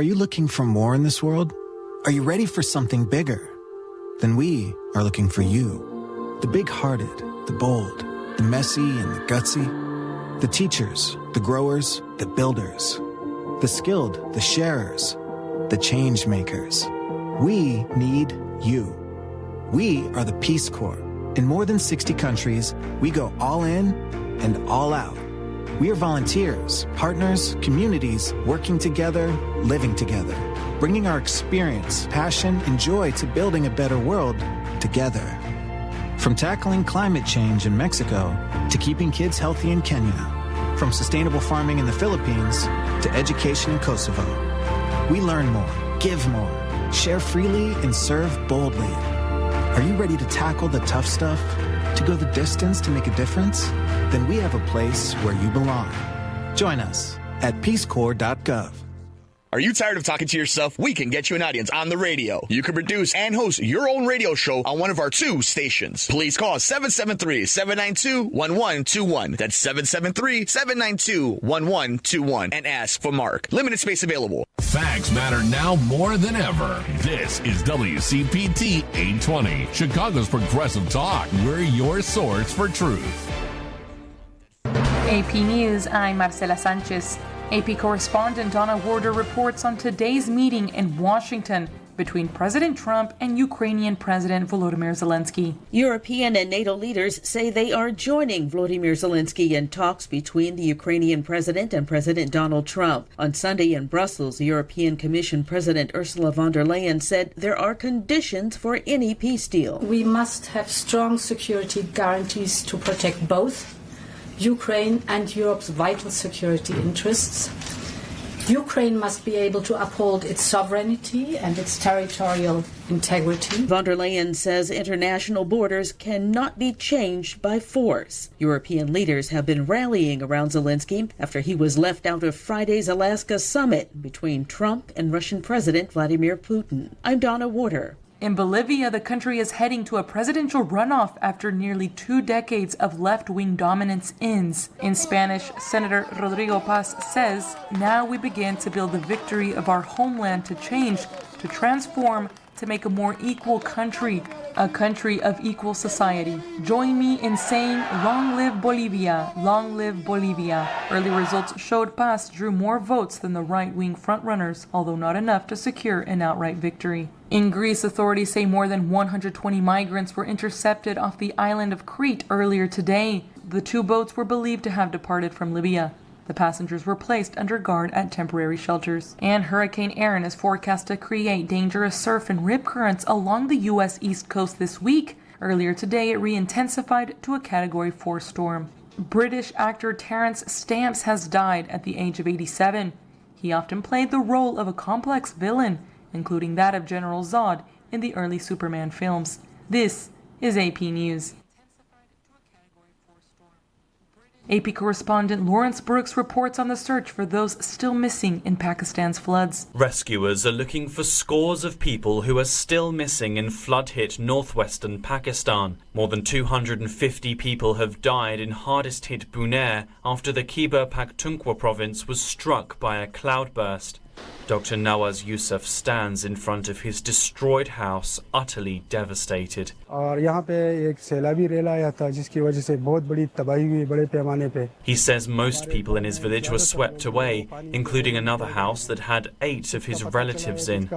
Are you looking for more in this world? Are you ready for something bigger? Then we are looking for you. The big-hearted, the bold, the messy and the gutsy. The teachers, the growers, the builders. The skilled, the sharers, the change makers. We need you. We are the Peace Corps. In more than 60 countries, we go all in and all out. We are volunteers, partners, communities, working together, living together, bringing our experience, passion, and joy to building a better world together. From tackling climate change in Mexico to keeping kids healthy in Kenya, from sustainable farming in the Philippines to education in Kosovo. We learn more, give more, share freely, and serve boldly. Are you ready to tackle the tough stuff? To go the distance to make a difference? Then we have a place where you belong. Join us at peacecorps.gov. Are you tired of talking to yourself? We can get you an audience on the radio. You can produce and host your own radio show on one of our 2 stations. Please call 773-792-1121. That's 773-792-1121 and ask for Mark. Limited space available. Facts matter now more than ever. This is WCPT 820, Chicago's progressive talk. We're your source for truth. AP News, I'm Marcela Sanchez. AP correspondent Donna Warder reports on today's meeting in Washington between President Trump and Ukrainian President Volodymyr Zelensky. European and NATO leaders say they are joining Volodymyr Zelensky in talks between the Ukrainian president and President Donald Trump. On Sunday in Brussels, European Commission President Ursula von der Leyen said there are conditions for any peace deal. We must have strong security guarantees to protect both Ukraine and Europe's vital security interests. Ukraine must be able to uphold its sovereignty and its territorial integrity. Von der Leyen says international borders cannot be changed by force. European leaders have been rallying around Zelensky after he was left out of Friday's Alaska summit between Trump and Russian President Vladimir Putin. I'm Donna Warder. In Bolivia, the country is heading to a presidential runoff after nearly 2 decades of left-wing dominance ends. In Spanish, Senator Rodrigo Paz says, "Now we begin to build the victory of our homeland to change, to transform, to make a more equal country, a country of equal society." Join me in saying, "Long live Bolivia, long live Bolivia." Early results showed Paz drew more votes than the right-wing frontrunners, although not enough to secure an outright victory. In Greece, authorities say more than 120 migrants were intercepted off the island of Crete earlier today. The 2 boats were believed to have departed from Libya. The passengers were placed under guard at temporary shelters. And Hurricane Erin is forecast to create dangerous surf and rip currents along the U.S. East Coast this week. Earlier today, it re-intensified to a Category 4 storm. British actor Terence Stamps has died at the age of 87. He often played the role of a complex villain, including that of General Zod in the early Superman films. This is AP News. AP correspondent Lawrence Brooks reports on the search for those still missing in Pakistan's floods. Rescuers are looking for scores of people who are still missing in flood-hit northwestern Pakistan. More than 250 people have died in hardest-hit Buner after the Khyber Pakhtunkhwa province was struck by a cloudburst. Dr. Nawaz Yusuf stands in front of his destroyed house, utterly devastated. He says most people in his village were swept away, including another house that had 8 of his relatives in.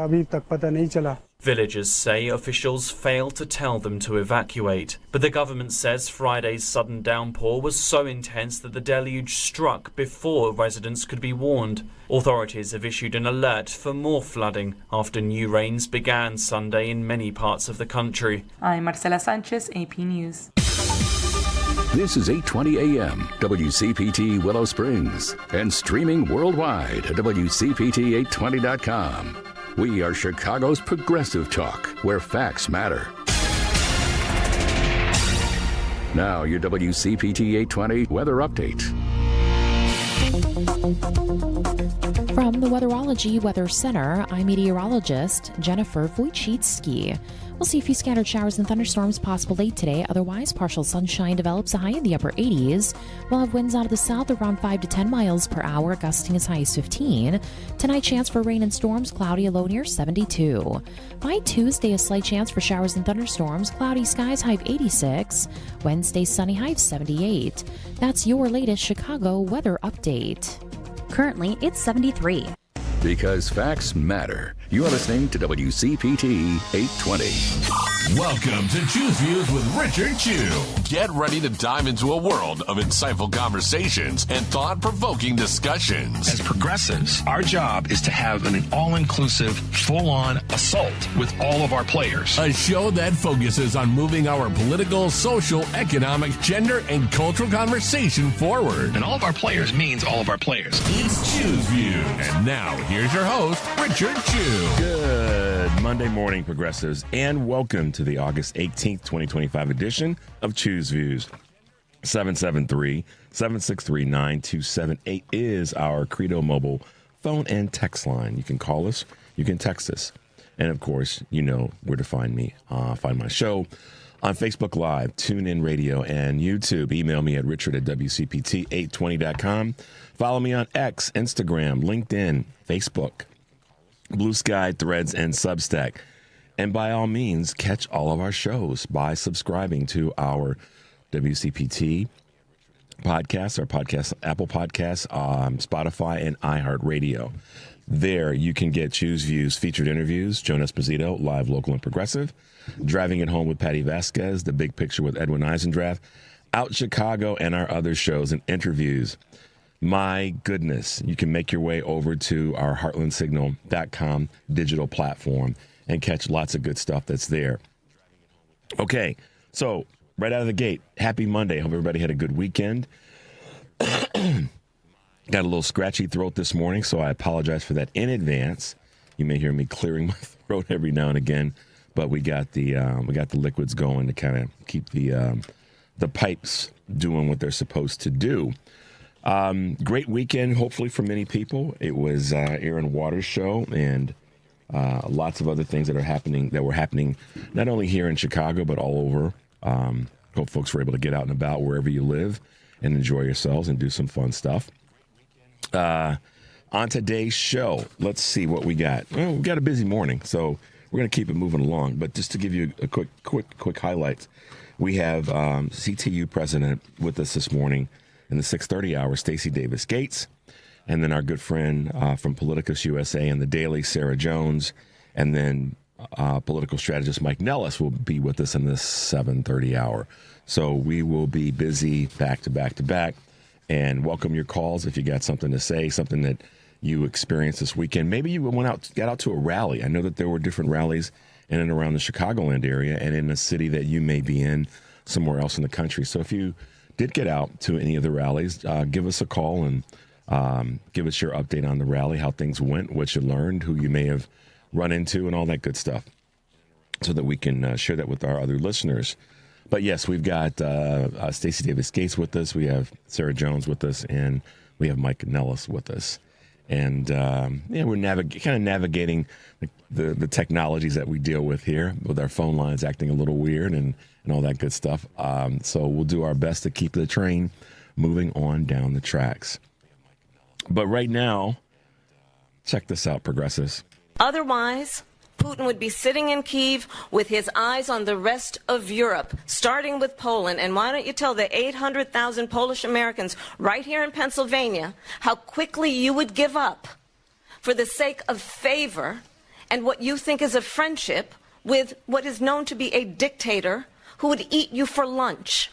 Villagers say officials failed to tell them to evacuate, but the government says Friday's sudden downpour was so intense that the deluge struck before residents could be warned. Authorities have issued an alert for more flooding after new rains began Sunday in many parts of the country. I'm Marcela Sanchez, AP News. This is 820 AM, WCPT Willow Springs, and streaming worldwide at WCPT820.com. We are Chicago's progressive talk, where facts matter. Now, your WCPT 820 weather update. From the Weatherology Weather Center, I'm meteorologist Jennifer Wojcicki. We'll see a few scattered showers and thunderstorms possible late today. Otherwise, partial sunshine develops a high in the upper 80s. We'll have winds out of the south around 5 to 10 miles per hour, gusting as high as 15. Tonight, chance for rain and storms, cloudy, a low near 72. By Tuesday, a slight chance for showers and thunderstorms, cloudy skies, high of 86. Wednesday, sunny, high of 78. That's your latest Chicago weather update. Currently, it's 73. Because facts matter. You are listening to WCPT 820. Welcome to Choose Views with Richard Chew. Get ready to dive into a world of insightful conversations and thought-provoking discussions. As progressives, our job is to have an all-inclusive, full-on assault with all of our players. A show that focuses on moving our political, social, economic, gender, and cultural conversation forward. And all of our players means all of our players. It's Choose Views. And now, here's your host, Richard Chew. Good Monday morning, progressives, and welcome to the August 18th, 2025 edition of Choose Views. 773-763-9278 is our Credo Mobile phone and text line. You can call us, you can text us, and of course, you know where to find me. Find my show on Facebook Live, TuneIn Radio, and YouTube. Email me at richard@wcpt820.com. Follow me on X, Instagram, LinkedIn, Facebook, Blue Sky, Threads, and Substack. And by all means, catch all of our shows by subscribing to our WCPT podcast, our podcast, Apple Podcasts, Spotify, and iHeartRadio. There, you can get Choose Views featured interviews, Joan Esposito, live, local, and progressive, Driving It Home with Patty Vasquez, The Big Picture with Edwin Eisendrath, Out Chicago, and our other shows and interviews. My goodness, you can make your way over to our heartlandsignal.com digital platform and catch lots of good stuff that's there. Okay, so right out of the gate, happy Monday. Hope everybody had a good weekend. Got a little scratchy throat this morning, so I apologize for that in advance. You may hear me clearing my throat every now and again, but we got the liquids going to kind of keep the pipes doing what they're supposed to do. Great weekend, hopefully for many people. It was Air and Water show and lots of other things that were happening not only here in Chicago but all over. Hope folks were able to get out and about wherever you live and enjoy yourselves and do some fun stuff. On today's show, let's see what we got. Well, we've got a busy morning, so we're going to keep it moving along. But just to give you a quick highlights, we have CTU president with us this morning in the 6:30 hour, Stacy Davis Gates, and then our good friend from PoliticusUSA and the Daily, Sarah Jones, and then political strategist Mike Nellis will be with us in this 7:30 hour. So we will be busy back to back to back, and welcome your calls if you got something to say, something that you experienced this weekend. Maybe you got out to a rally. I know that there were different rallies in and around the Chicagoland area and in a city that you may be in somewhere else in the country. So if you did get out to any of the rallies, give us a call and give us your update on the rally, how things went, what you learned, who you may have run into, and all that good stuff, so that we can share that with our other listeners. But yes, we've got Stacy Davis Gates with us, we have Sarah Jones with us, and we have Mike Nellis with us. And we're navigating the technologies that we deal with here, with our phone lines acting a little weird and all that good stuff. So we'll do our best to keep the train moving on down the tracks. But right now, check this out, progressives. Otherwise, Putin would be sitting in Kyiv with his eyes on the rest of Europe, starting with Poland. And why don't you tell the 800,000 Polish Americans right here in Pennsylvania how quickly you would give up for the sake of favor and what you think is a friendship with what is known to be a dictator who would eat you for lunch.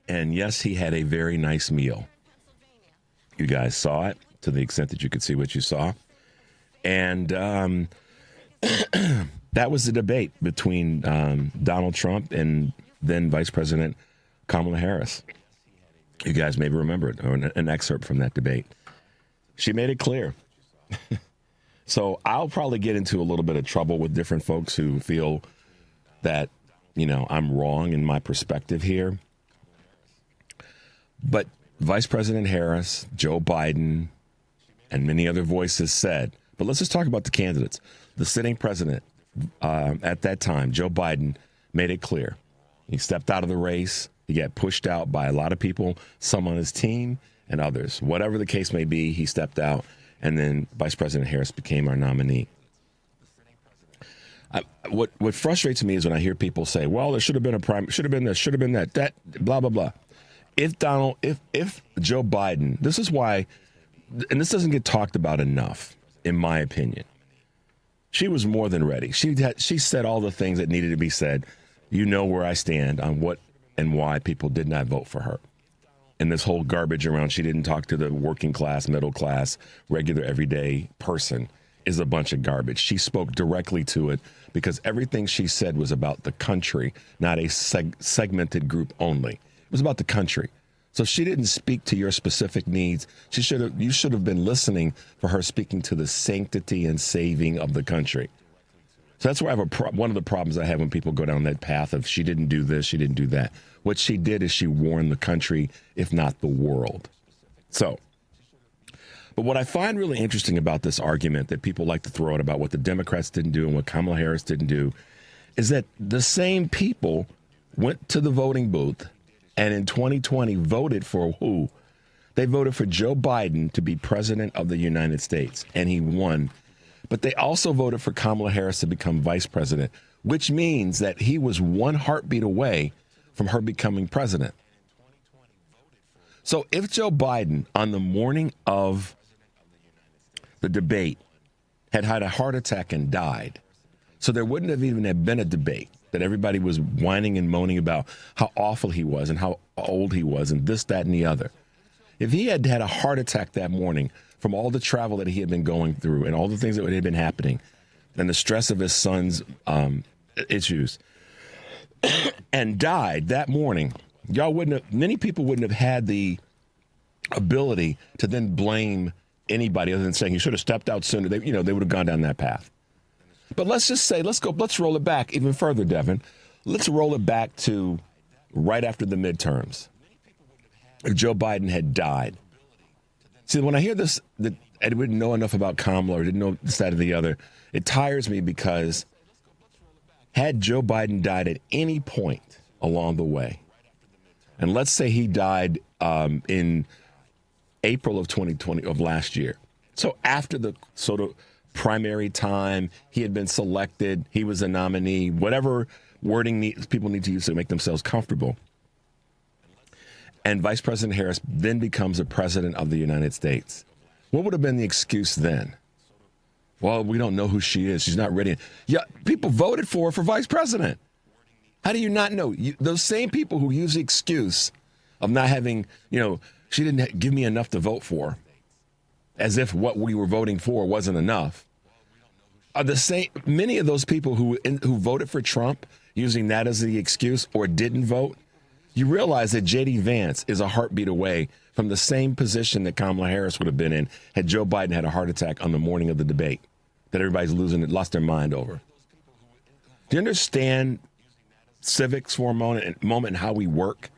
And yes, he had a very nice meal. You guys saw it to the extent that you could see what you saw. And that was the debate between Donald Trump and then Vice President Kamala Harris. You guys maybe remember it, or an excerpt from that debate. She made it clear. So I'll probably get into a little bit of trouble with different folks who feel that, I'm wrong in my perspective here. But Vice President Harris, Joe Biden, and many other voices said, but let's just talk about the candidates. The sitting president at that time, Joe Biden, made it clear. He stepped out of the race. He got pushed out by a lot of people, some on his team and others. Whatever the case may be, he stepped out, and then Vice President Harris became our nominee. What frustrates me is when I hear people say, well, there should have been a prime, should have been this, should have been that, blah, blah, blah. If Joe Biden, this is why, and this doesn't get talked about enough, in my opinion. She was more than ready. She said all the things that needed to be said. You know where I stand on what and why people did not vote for her. And this whole garbage around she didn't talk to the working class, middle class, regular, everyday person is a bunch of garbage. She spoke directly to it because everything she said was about the country, not a segmented group only. It was about the country. So she didn't speak to your specific needs. You should have been listening for her speaking to the sanctity and saving of the country. So that's where I have one of the problems I have when people go down that path of she didn't do this, she didn't do that. What she did is she warned the country, if not the world. So, but what I find really interesting about this argument that people like to throw out about what the Democrats didn't do and what Kamala Harris didn't do is that the same people went to the voting booth and in 2020 voted for who? They voted for Joe Biden to be president of the United States, and he won. But they also voted for Kamala Harris to become vice president, which means that he was one heartbeat away from her becoming president. So if Joe Biden, on the morning of the debate, had had a heart attack and died, so there wouldn't have even been a debate, that everybody was whining and moaning about how awful he was and how old he was and this, that, and the other. If he had had a heart attack that morning from all the travel that he had been going through and all the things that had been happening and the stress of his son's issues and died that morning, many people wouldn't have had the ability to then blame anybody other than saying he should have stepped out sooner. They would have gone down that path. But let's just say, let's roll it back even further, Devin. Let's roll it back to right after the midterms. If Joe Biden had died. See, when I hear this, that I didn't know enough about Kamala or didn't know this, that, or the other, it tires me because had Joe Biden died at any point along the way, and let's say he died in April of 2020 of last year. So after the sort of primary time, he had been selected, he was a nominee, whatever wording people need to use to make themselves comfortable. And Vice President Harris then becomes a president of the United States. What would have been the excuse then? Well, we don't know who she is. She's not ready. Yeah, people voted for her for vice president. How do you not know? Those same people who use the excuse of not having, she didn't give me enough to vote for, as if what we were voting for wasn't enough, are the same. Many of those people who voted for Trump using that as the excuse or didn't vote, you realize that J.D. Vance is a heartbeat away from the same position that Kamala Harris would have been in had Joe Biden had a heart attack on the morning of the debate that everybody's lost their mind over. Do you understand civics for a moment and how we work?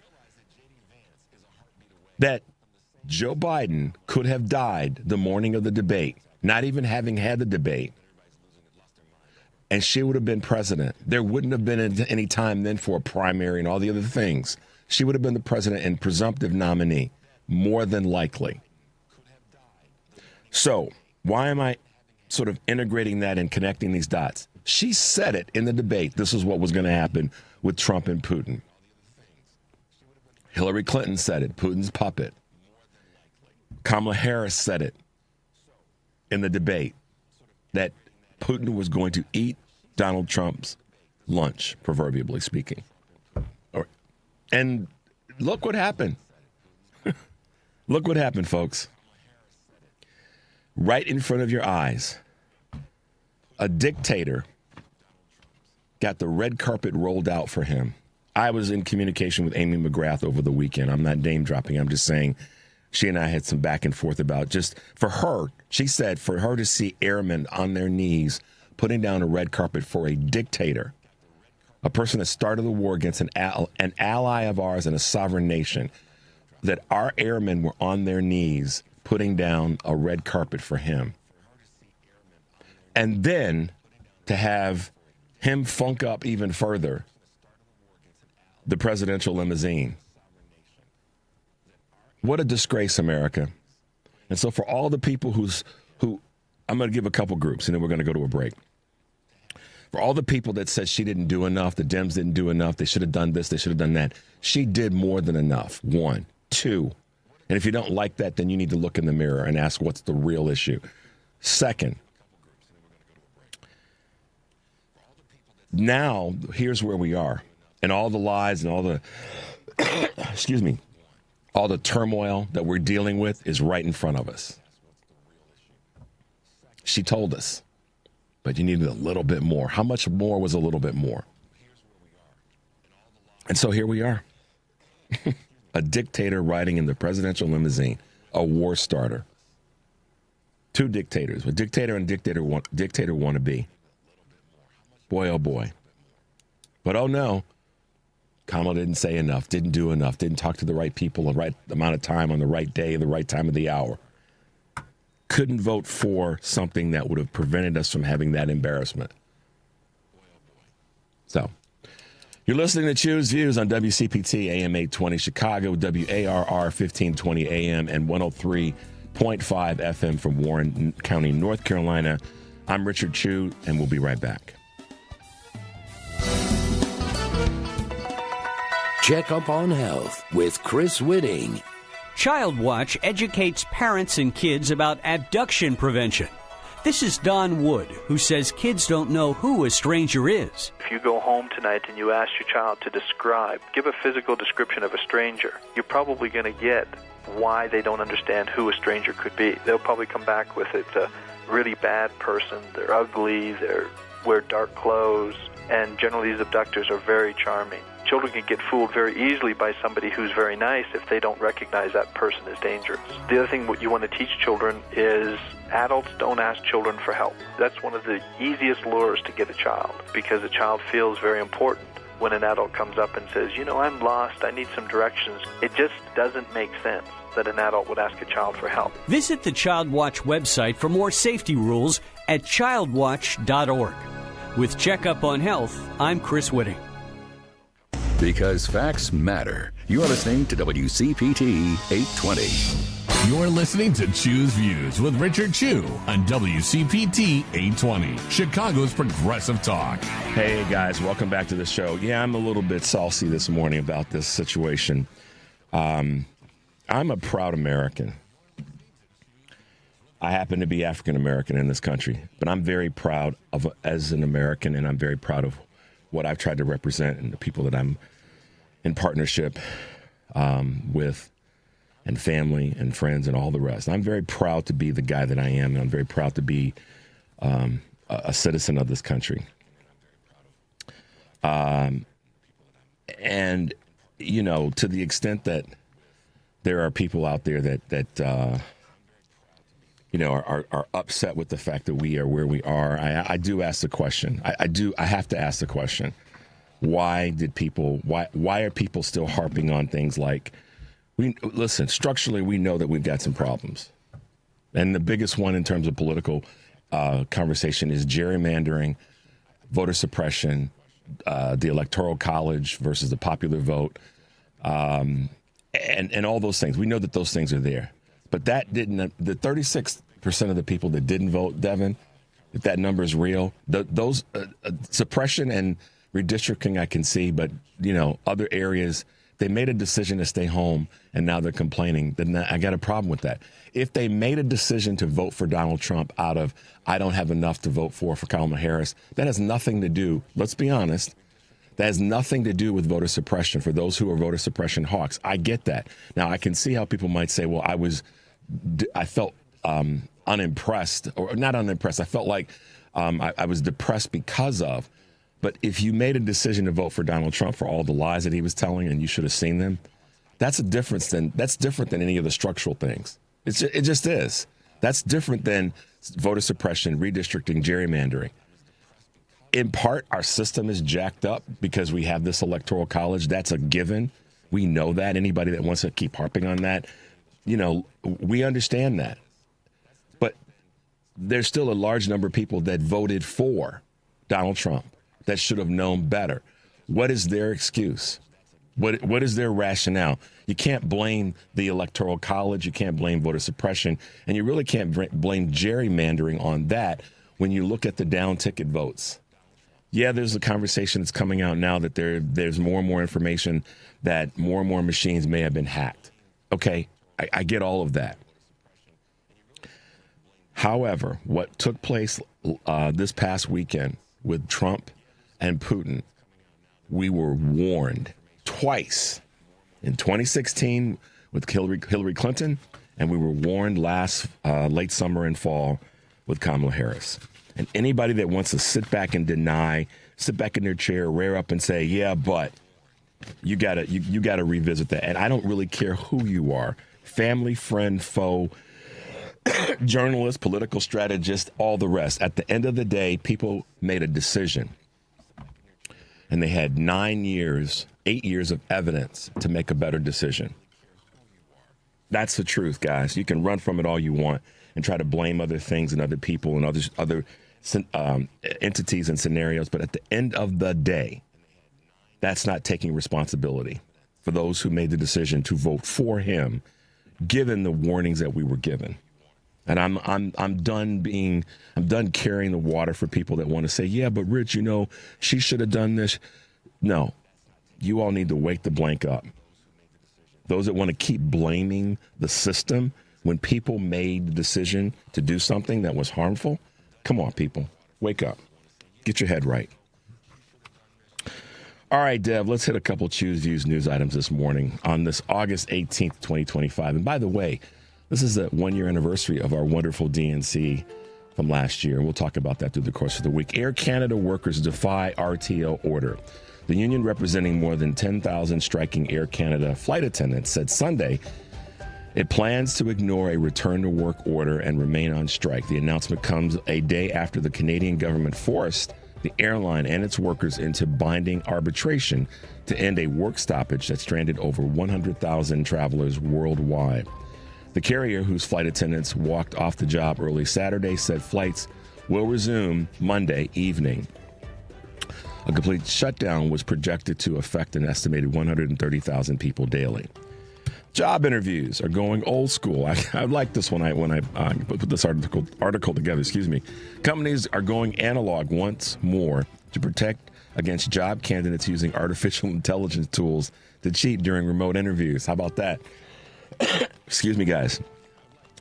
That Joe Biden could have died the morning of the debate, not even having had the debate, and she would have been president. There wouldn't have been any time then for a primary and all the other things. She would have been the president and presumptive nominee, more than likely. So why am I sort of integrating that and connecting these dots? She said it in the debate. This is what was going to happen with Trump and Putin. Hillary Clinton said it, Putin's puppet. Kamala Harris said it in the debate, that Putin was going to eat Donald Trump's lunch, proverbially speaking. And look what happened. Look what happened, folks. Right in front of your eyes, a dictator got the red carpet rolled out for him. I was in communication with Amy McGrath over the weekend. I'm not name dropping. I'm just saying she and I had some back and forth about just for her. She said for her to see airmen on their knees putting down a red carpet for a dictator, a person that started the war against an ally of ours and a sovereign nation, that our airmen were on their knees putting down a red carpet for him. And then to have him funk up even further the presidential limousine. What a disgrace, America. And so for all the people who I'm going to give a couple groups, and then we're going to go to a break. For all the people that said she didn't do enough, the Dems didn't do enough, they should have done this, they should have done that. She did more than enough. 1, 2. And if you don't like that, then you need to look in the mirror and ask what's the real issue. Second, now here's where we are. And all the lies and all the, excuse me, all the turmoil that we're dealing with is right in front of us. She told us, but you needed a little bit more. How much more was a little bit more? And so here we are. A dictator riding in the presidential limousine, a war starter. 2 dictators, a dictator and dictator wannabe. Boy, oh boy. But oh no, Kamala didn't say enough, didn't do enough, didn't talk to the right people the right amount of time on the right day, the right time of the hour. Couldn't vote for something that would have prevented us from having that embarrassment. So, you're listening to Choose Views on WCPT AM 820 Chicago, WARR 1520 AM, and 103.5 FM from Warren County, North Carolina. I'm Richard Chu, and we'll be right back. Check up on health with Chris Whitting. Child Watch educates parents and kids about abduction prevention. This is Don Wood, who says kids don't know who a stranger is. If you go home tonight and you ask your child to give a physical description of a stranger, you're probably going to get why they don't understand who a stranger could be. They'll probably come back with it's a really bad person, they're ugly, they wear dark clothes, and generally these abductors are very charming. Children can get fooled very easily by somebody who's very nice if they don't recognize that person as dangerous. The other thing what you want to teach children is adults don't ask children for help. That's one of the easiest lures to get a child, because a child feels very important when an adult comes up and says, I'm lost, I need some directions. It just doesn't make sense that an adult would ask a child for help. Visit the Child Watch website for more safety rules at childwatch.org. With Checkup on Health, I'm Chris Whitting. Because facts matter. You're listening to WCPT 820. You're listening to Choose Views with Richard Chu on WCPT 820, Chicago's Progressive Talk. Hey, guys, welcome back to the show. Yeah, I'm a little bit saucy this morning about this situation. I'm a proud American. I happen to be African American in this country, but I'm very proud of as an American, and I'm very proud of what I've tried to represent and the people that I'm in partnership with, and family and friends and all the rest. I'm very proud to be the guy that I am, and I'm very proud to be a citizen of this country. And, to the extent that there are people out there that are upset with the fact that we are where we are, I do ask the question. I have to ask the question. Why are people still harping on things like, structurally, we know that we've got some problems. And the biggest one in terms of political conversation is gerrymandering, voter suppression, the Electoral College versus the popular vote, and all those things. We know that those things are there. But the 36% of the people that didn't vote, Devin, if that number is real, those suppression and redistricting I can see, but, other areas, they made a decision to stay home and now they're complaining. Then I got a problem with that. If they made a decision to vote for Donald Trump out of, I don't have enough to vote for Kamala Harris, that has nothing to do, let's be honest, that has nothing to do with voter suppression for those who are voter suppression hawks. I get that. Now, I can see how people might say, well, I felt unimpressed, or not unimpressed. I felt like I was depressed because of. But if you made a decision to vote for Donald Trump for all the lies that he was telling, and you should have seen them, that's different than any of the structural things. It just is. That's different than voter suppression, redistricting, gerrymandering. In part, our system is jacked up because we have this Electoral College. That's a given. We know that. Anybody that wants to keep harping on that, we understand that. But there's still a large number of people that voted for Donald Trump that should have known better. What is their excuse? What is their rationale? You can't blame the Electoral College. You can't blame voter suppression. And you really can't blame gerrymandering on that when you look at the down ticket votes. Yeah, there's a conversation that's coming out now that there's more and more information that more and more machines may have been hacked. Okay, I get all of that. However, what took place this past weekend with Trump and Putin, we were warned twice. In 2016 with Hillary Clinton, and we were warned last late summer and fall with Kamala Harris. And anybody that wants to sit back and deny, sit back in their chair, rear up and say, yeah, but you gotta revisit that. And I don't really care who you are, family, friend, foe, journalist, political strategist, all the rest. At the end of the day, people made a decision. And they had 8 years of evidence to make a better decision. That's the truth, guys. You can run from it all you want and try to blame other things and other people and other entities and scenarios. But at the end of the day, that's not taking responsibility for those who made the decision to vote for him, given the warnings that we were given. And I'm done carrying the water for people that want to say, yeah, but Rich, she should have done this. No, you all need to wake the blank up. Those that want to keep blaming the system when people made the decision to do something that was harmful, come on, people, wake up. Get your head right. All right, Dev, let's hit a couple Choose Views news items this morning on this August 18th, 2025. And by the way, this is the 1-year anniversary of our wonderful DNC from last year. And we'll talk about that through the course of the week. Air Canada workers defy RTO order. The union representing more than 10,000 striking Air Canada flight attendants said Sunday it plans to ignore a return to work order and remain on strike. The announcement comes a day after the Canadian government forced the airline and its workers into binding arbitration to end a work stoppage that stranded over 100,000 travelers worldwide. The carrier, whose flight attendants walked off the job early Saturday, said flights will resume Monday evening. A complete shutdown was projected to affect an estimated 130,000 people daily. Job interviews are going old school. I like this when I put this article together. Companies are going analog once more to protect against job candidates using artificial intelligence tools to cheat during remote interviews. How about that? Excuse me, guys.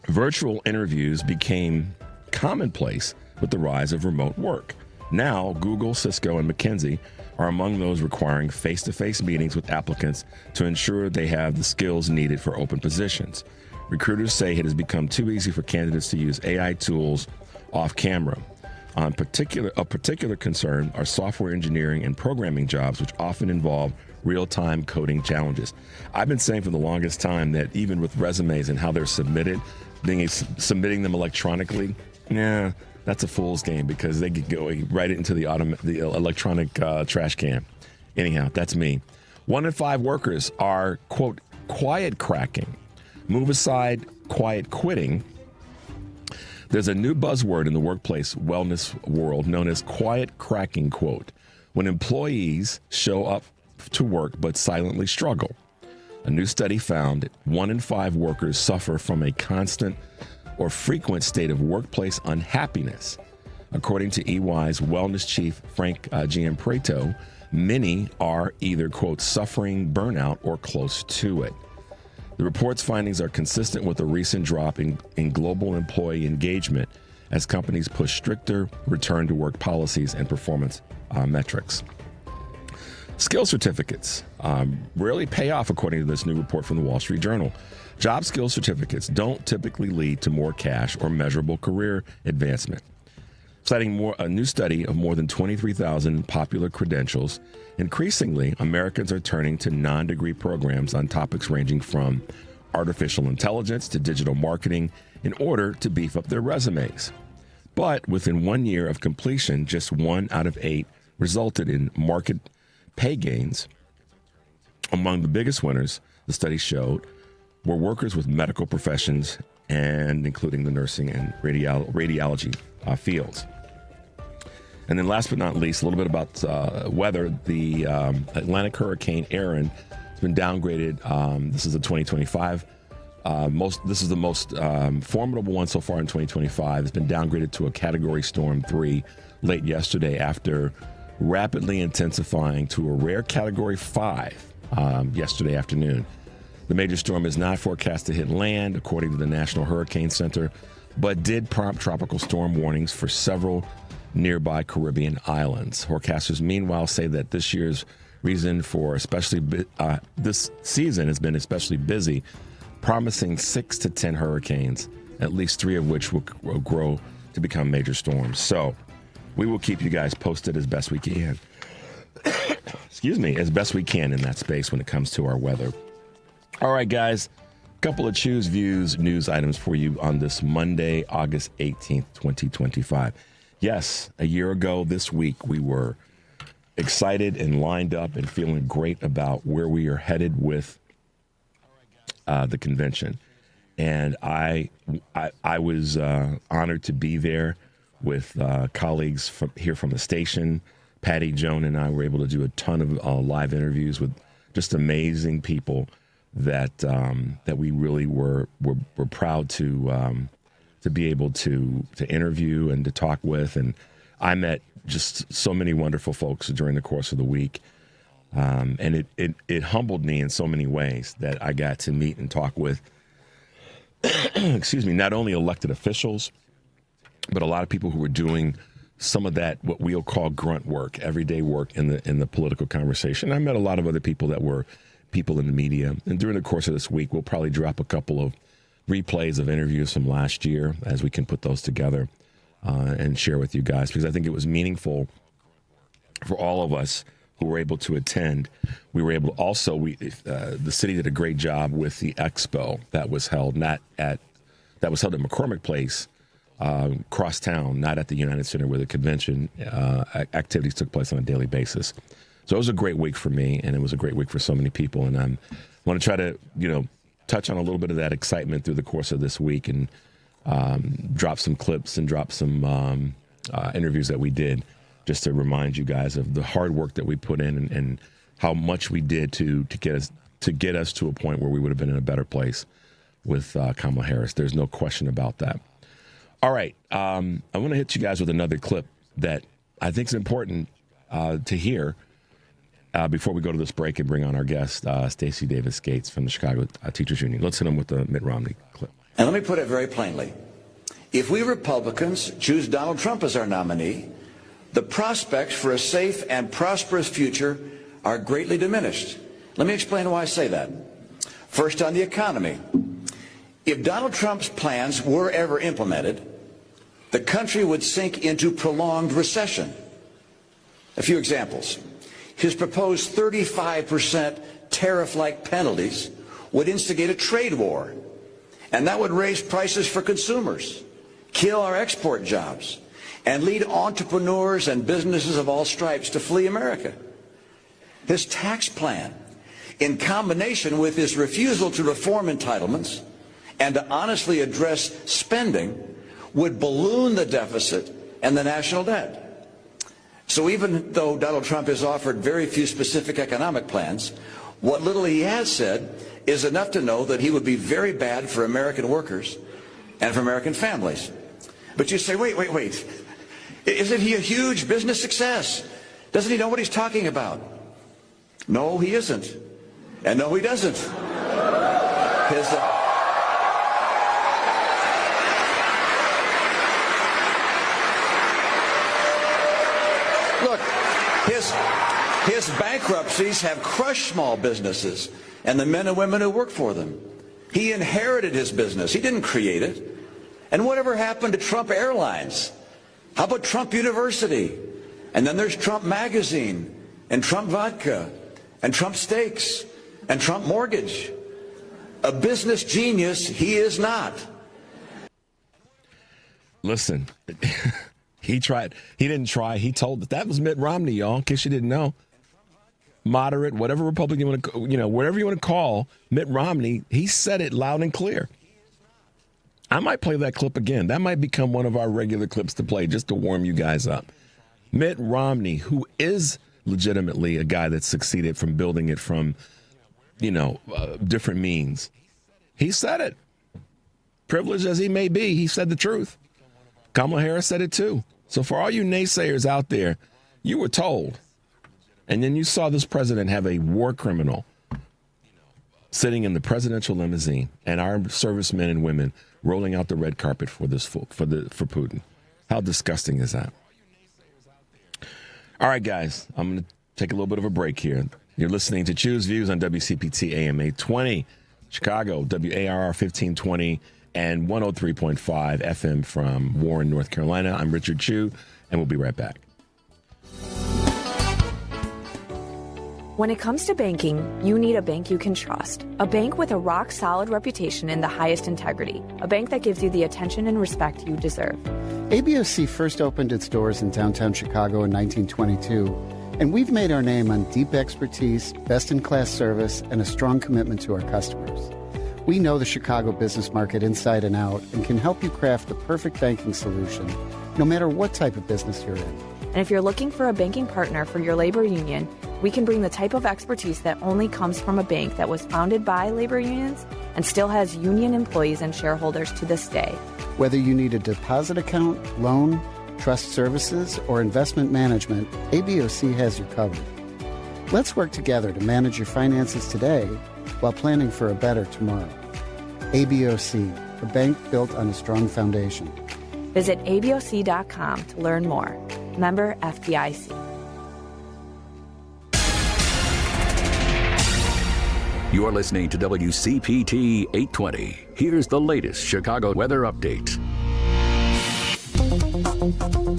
Virtual interviews became commonplace with the rise of remote work. Now, Google, Cisco, and McKinsey are among those requiring face-to-face meetings with applicants to ensure they have the skills needed for open positions. Recruiters say it has become too easy for candidates to use AI tools off camera. Of particular concern are software engineering and programming jobs, which often involve real-time coding challenges. I've been saying for the longest time that even with resumes and how they're submitting them electronically, that's a fool's game because they could go right into the electronic trash can. Anyhow, that's me. 1 in 5 workers are, quote, quiet cracking. Move aside quiet quitting. There's a new buzzword in the workplace wellness world known as quiet cracking, quote, when employees show up to work but silently struggle. A new study found 1 in 5 workers suffer from a constant or frequent state of workplace unhappiness. According to EY's wellness chief, Frank Giampreto, many are either, quote, suffering burnout or close to it. The report's findings are consistent with a recent drop in global employee engagement as companies push stricter return to work policies and performance metrics. Skill certificates rarely pay off, according to this new report from the Wall Street Journal. Job skill certificates don't typically lead to more cash or measurable career advancement. Citing a new study of more than 23,000 popular credentials, increasingly, Americans are turning to non-degree programs on topics ranging from artificial intelligence to digital marketing in order to beef up their resumes. But within 1 year of completion, just 1 out of 8 resulted in market pay gains. Among the biggest winners, the study showed, were workers with medical professions and including the nursing and radiology fields. And then last but not least, a little bit about weather. The Atlantic Hurricane Aaron has been downgraded. This is the 2025. This is the most formidable one so far in 2025. It's been downgraded to a Category Storm 3 late yesterday after rapidly intensifying to a rare Category 5 yesterday afternoon. The major storm is not forecast to hit land, according to the National Hurricane Center, but did prompt tropical storm warnings for several nearby Caribbean islands. Forecasters, meanwhile, say that this year's reason for this season has been especially busy, promising 6 to 10 hurricanes, at least 3 of which will grow to become major storms. So we will keep you guys posted as best we can. As best we can in that space when it comes to our weather. All right, guys, a couple of Choose Views news items for you on this Monday, August 18th, 2025. Yes, a year ago this week, we were excited and lined up and feeling great about where we are headed with the convention. And I was honored to be there with colleagues here from the station. Patty, Joan, and I were able to do a ton of live interviews with just amazing people that we really were proud to be able to interview and to talk with. And I met just so many wonderful folks during the course of the week. And it humbled me in so many ways that I got to meet and talk with, not only elected officials, but a lot of people who were doing some of that, what we'll call grunt work, everyday work in the political conversation. I met a lot of other people that were people in the media. And during the course of this week, we'll probably drop a couple of replays of interviews from last year as we can put those together and share with you guys, because I think it was meaningful for all of us who were able to attend. We were able to also, the city did a great job with the expo that was held at McCormick Place, cross town, not at the United Center where the convention activities took place on a daily basis. So it was a great week for me, and it was a great week for so many people. And I want to try to, touch on a little bit of that excitement through the course of this week and drop some clips and drop some interviews that we did, just to remind you guys of the hard work that we put in and how much we did to get us to a point where we would have been in a better place with Kamala Harris. There's no question about that. All right, I want to hit you guys with another clip that I think is important to hear before we go to this break and bring on our guest, Stacy Davis Gates from the Chicago Teachers Union. Let's hit him with the Mitt Romney clip. And let me put it very plainly. If we Republicans choose Donald Trump as our nominee, the prospects for a safe and prosperous future are greatly diminished. Let me explain why I say that. First, on the economy. If Donald Trump's plans were ever implemented, the country would sink into prolonged recession. A few examples. His proposed 35% tariff-like penalties would instigate a trade war, and that would raise prices for consumers, kill our export jobs, and lead entrepreneurs and businesses of all stripes to flee America. His tax plan, in combination with his refusal to reform entitlements and to honestly address spending, would balloon the deficit and the national debt. So even though Donald Trump has offered very few specific economic plans, what little he has said is enough to know that he would be very bad for American workers and for American families. But you say, wait. Isn't he a huge business success? Doesn't he know what he's talking about? No, he isn't. And no, he doesn't. Look, his bankruptcies have crushed small businesses and the men and women who work for them. He inherited his business. He didn't create it. And whatever happened to Trump Airlines? How about Trump University? And then there's Trump Magazine and Trump Vodka and Trump Steaks and Trump Mortgage. A business genius he is not. Listen, he tried. He didn't try. He told that was Mitt Romney, y'all, in case you didn't know. moderate, whatever Republican you want to, whatever you want to call Mitt Romney, he said it loud and clear. I might play that clip again. That might become one of our regular clips to play just to warm you guys up. Mitt Romney, who is legitimately a guy that succeeded from building it from, different means. He said it. Privileged as he may be, he said the truth. Kamala Harris said it too. So for all you naysayers out there, you were told. And then you saw this president have a war criminal sitting in the presidential limousine and our servicemen and women rolling out the red carpet for Putin. How disgusting is that? All right, guys, I'm going to take a little bit of a break here. You're listening to Choose Views on WCPT AM 820, Chicago, WARR 1520, and 103.5 FM from Warren, North Carolina. I'm Richard Chu, and we'll be right back. When it comes to banking, you need a bank you can trust. A bank with a rock-solid reputation and the highest integrity. A bank that gives you the attention and respect you deserve. ABOC first opened its doors in downtown Chicago in 1922, and we've made our name on deep expertise, best-in-class service, and a strong commitment to our customers. We know the Chicago business market inside and out and can help you craft the perfect banking solution, no matter what type of business you're in. And if you're looking for a banking partner for your labor union, we can bring the type of expertise that only comes from a bank that was founded by labor unions and still has union employees and shareholders to this day. Whether you need a deposit account, loan, trust services, or investment management, ABOC has you covered. Let's work together to manage your finances today while planning for a better tomorrow. ABOC, a bank built on a strong foundation. Visit aboc.com to learn more. Member FDIC. You're listening to WCPT 820. Here's the latest Chicago weather update.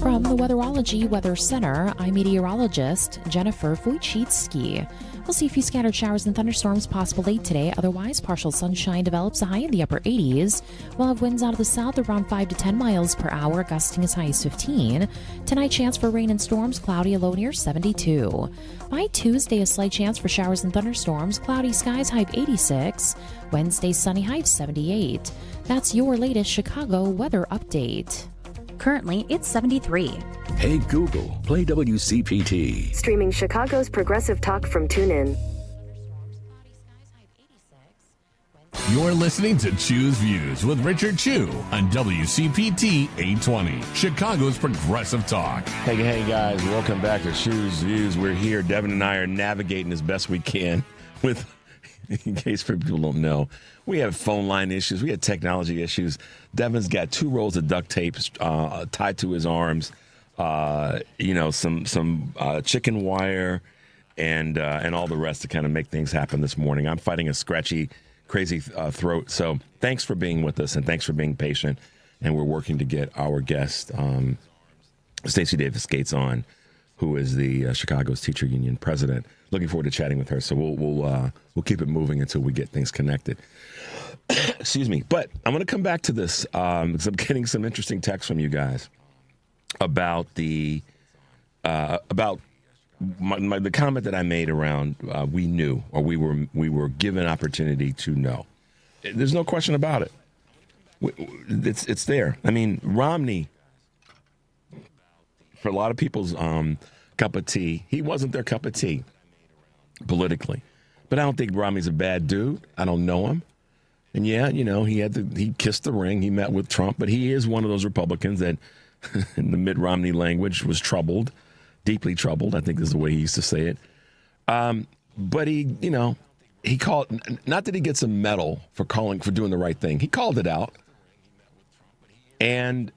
From the Weatherology Weather Center, I'm meteorologist Jennifer Wojcicki. We'll see a few scattered showers and thunderstorms possible late today. Otherwise, partial sunshine develops a high in the upper 80s. We'll have winds out of the south around 5 to 10 miles per hour, gusting as high as 15. Tonight, chance for rain and storms, cloudy, a low near 72. By Tuesday, a slight chance for showers and thunderstorms, cloudy skies, high of 86. Wednesday, sunny, high of 78. That's your latest Chicago weather update. Currently, it's 73. Hey Google, play WCPT. Streaming Chicago's progressive talk from TuneIn. You're listening to Choose Views with Richard Chu on WCPT 820, Chicago's progressive talk. Hey guys, welcome back to Choose Views. We're here. Devin and I are navigating as best we can with, in case people don't know, we have phone line issues. We have technology issues. Devin's got 2 rolls of duct tape tied to his arms. Some chicken wire and all the rest to kind of make things happen this morning. I'm fighting a scratchy, crazy throat. So thanks for being with us and thanks for being patient. And we're working to get our guest, Stacy Davis Gates, on, who is the Chicago's Teacher Union president. Looking forward to chatting with her. So we'll keep it moving until we get things connected. Excuse me. But I'm going to come back to this because I'm getting some interesting texts from you guys about the comment that I made around we knew, or we were given opportunity to know. There's no question about it. It's there. I mean, Romney, for a lot of people's cup of tea, he wasn't their cup of tea politically. But I don't think Romney's a bad dude. I don't know him. And yeah, he kissed the ring. He met with Trump, but he is one of those Republicans that, in the Mitt Romney language, was troubled, deeply troubled. I think is the way he used to say it. But he called, not that he gets a medal for doing the right thing. He called it out. And,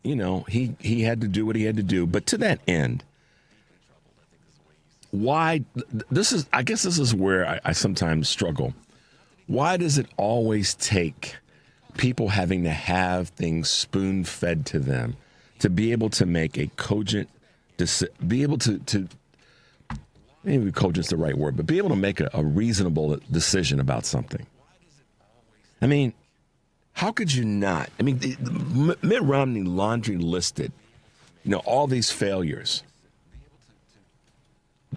he had to do what he had to do. But to that end, why, I guess this is where I sometimes struggle. Why does it always take people having to have things spoon-fed to them to be able to make a cogent, be able to maybe cogent's the right word, but be able to make a reasonable decision about something? I mean, how could you not? I mean, Mitt Romney laundry listed, all these failures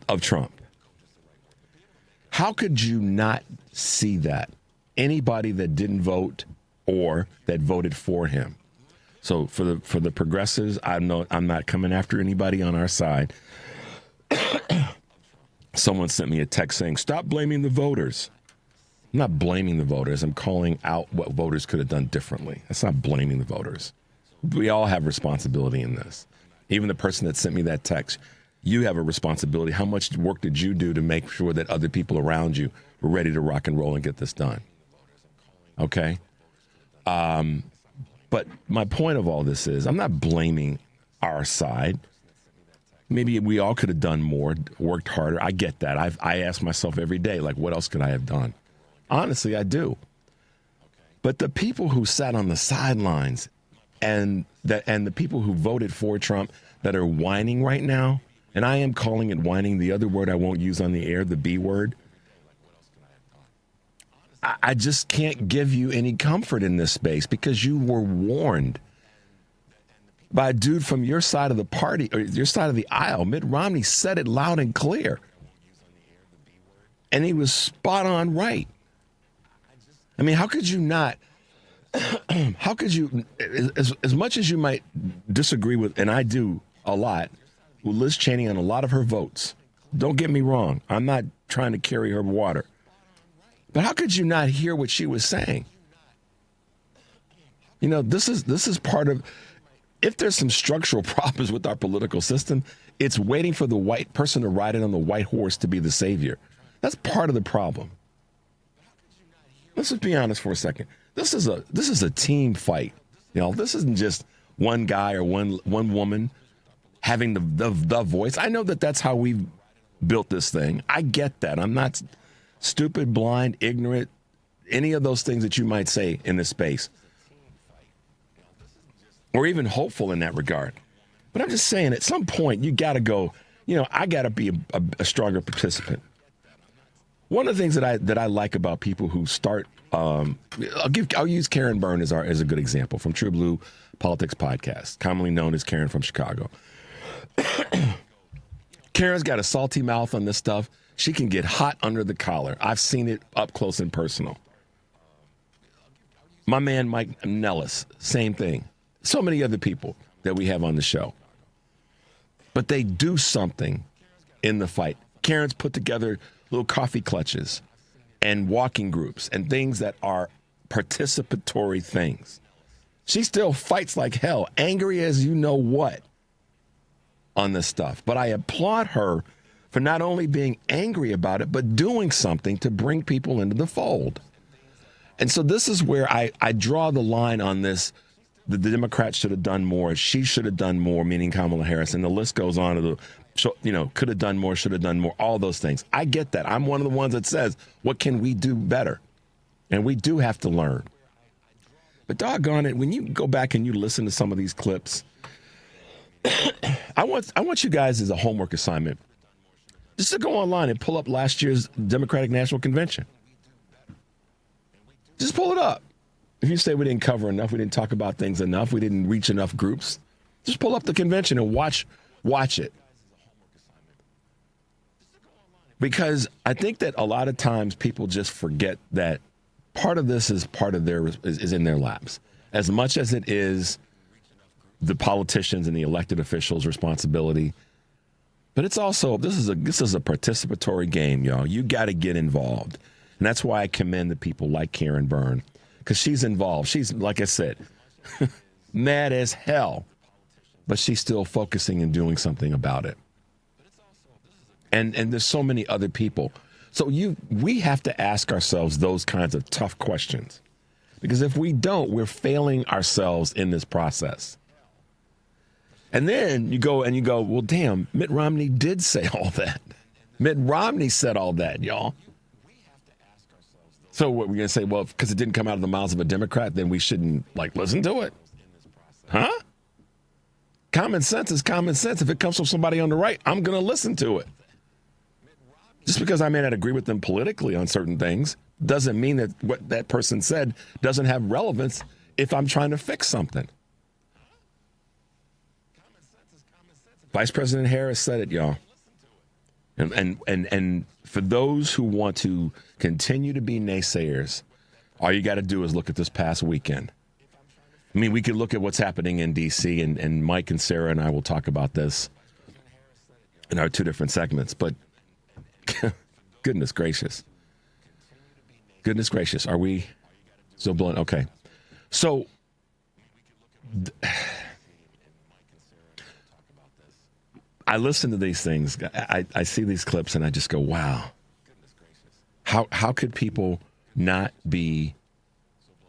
of Trump. How could you not see that? Anybody that didn't vote or that voted for him. So for the progressives, I'm not coming after anybody on our side. Someone sent me a text saying, stop blaming the voters. I'm not blaming the voters. I'm calling out what voters could have done differently. That's not blaming the voters. We all have responsibility in this. Even the person that sent me that text, you have a responsibility. How much work did you do to make sure that other people around you were ready to rock and roll and get this done? Okay? But my point of all this is I'm not blaming our side. Maybe we all could have done more, worked harder. I get that. I ask myself every day, like, what else could I have done? Honestly, I do. But the people who sat on the sidelines and the people who voted for Trump that are whining right now, and I am calling it whining, the other word I won't use on the air, the B word, I just can't give you any comfort in this space because you were warned by a dude from your side of the party or your side of the aisle. Mitt Romney said it loud and clear. And he was spot on right. I mean, how could you not, how could you, as much as you might disagree with, and I do a lot, with Liz Cheney on a lot of her votes. Don't get me wrong. I'm not trying to carry her water. But how could you not hear what she was saying? You know, this is part of, if there's some structural problems with our political system, it's waiting for the white person to ride in on the white horse to be the savior. That's part of the problem. Let's just be honest for a second. This is a team fight. You know, this isn't just one guy or one woman having the voice. I know that that's how we built this thing. I get that. I'm not stupid, blind, ignorant, any of those things that you might say in this space, or even hopeful in that regard. But I'm just saying, at some point, you got to go, you know, I got to be a stronger participant. One of the things that I like about people who start, I'll use Karen Byrne as a good example from True Blue Politics Podcast, commonly known as Karen from Chicago. Karen's got a salty mouth on this stuff. She can get hot under the collar. I've seen it up close and personal. My man, Mike Nellis, same thing. So many other people that we have on the show. But they do something in the fight. Karen's put together little coffee clutches and walking groups and things that are participatory things. She still fights like hell, angry as you know what, on this stuff. But I applaud her for not only being angry about it, but doing something to bring people into the fold. And so this is where I draw the line on this. The Democrats should have done more. She should have done more, meaning Kamala Harris. And the list goes on to could have done more, should have done more, all those things. I get that. I'm one of the ones that says, what can we do better? And we do have to learn. But doggone it, when you go back and you listen to some of these clips, I want you guys as a homework assignment just to go online and pull up last year's Democratic National Convention. Just pull it up. If you say we didn't cover enough, we didn't talk about things enough, we didn't reach enough groups, just pull up the convention and watch it. Because I think that a lot of times people just forget that part of this is is in their laps. As much as it is the politicians and the elected officials' responsibility, but it's also this is a participatory game, y'all. You got to get involved, and that's why I commend the people like Karen Byrne, because she's involved. She's, like I said, mad as hell, but she's still focusing and doing something about it. And there's so many other people. So we have to ask ourselves those kinds of tough questions, because if we don't, we're failing ourselves in this process. And then you go, well, damn, Mitt Romney did say all that. Mitt Romney said all that, y'all. So what, we're going to say, well, because it didn't come out of the mouths of a Democrat, then we shouldn't, listen to it? Huh? Common sense is common sense. If it comes from somebody on the right, I'm going to listen to it. Just because I may not agree with them politically on certain things doesn't mean that what that person said doesn't have relevance if I'm trying to fix something. Vice President Harris said it, y'all. And for those who want to continue to be naysayers, all you got to do is look at this past weekend. I mean, we could look at what's happening in D.C., and Mike and Sarah and I will talk about this in our two different segments. But goodness gracious. Goodness gracious. Are we still blowing? Okay. So I listen to these things. I see these clips and I just go, wow. How could people not be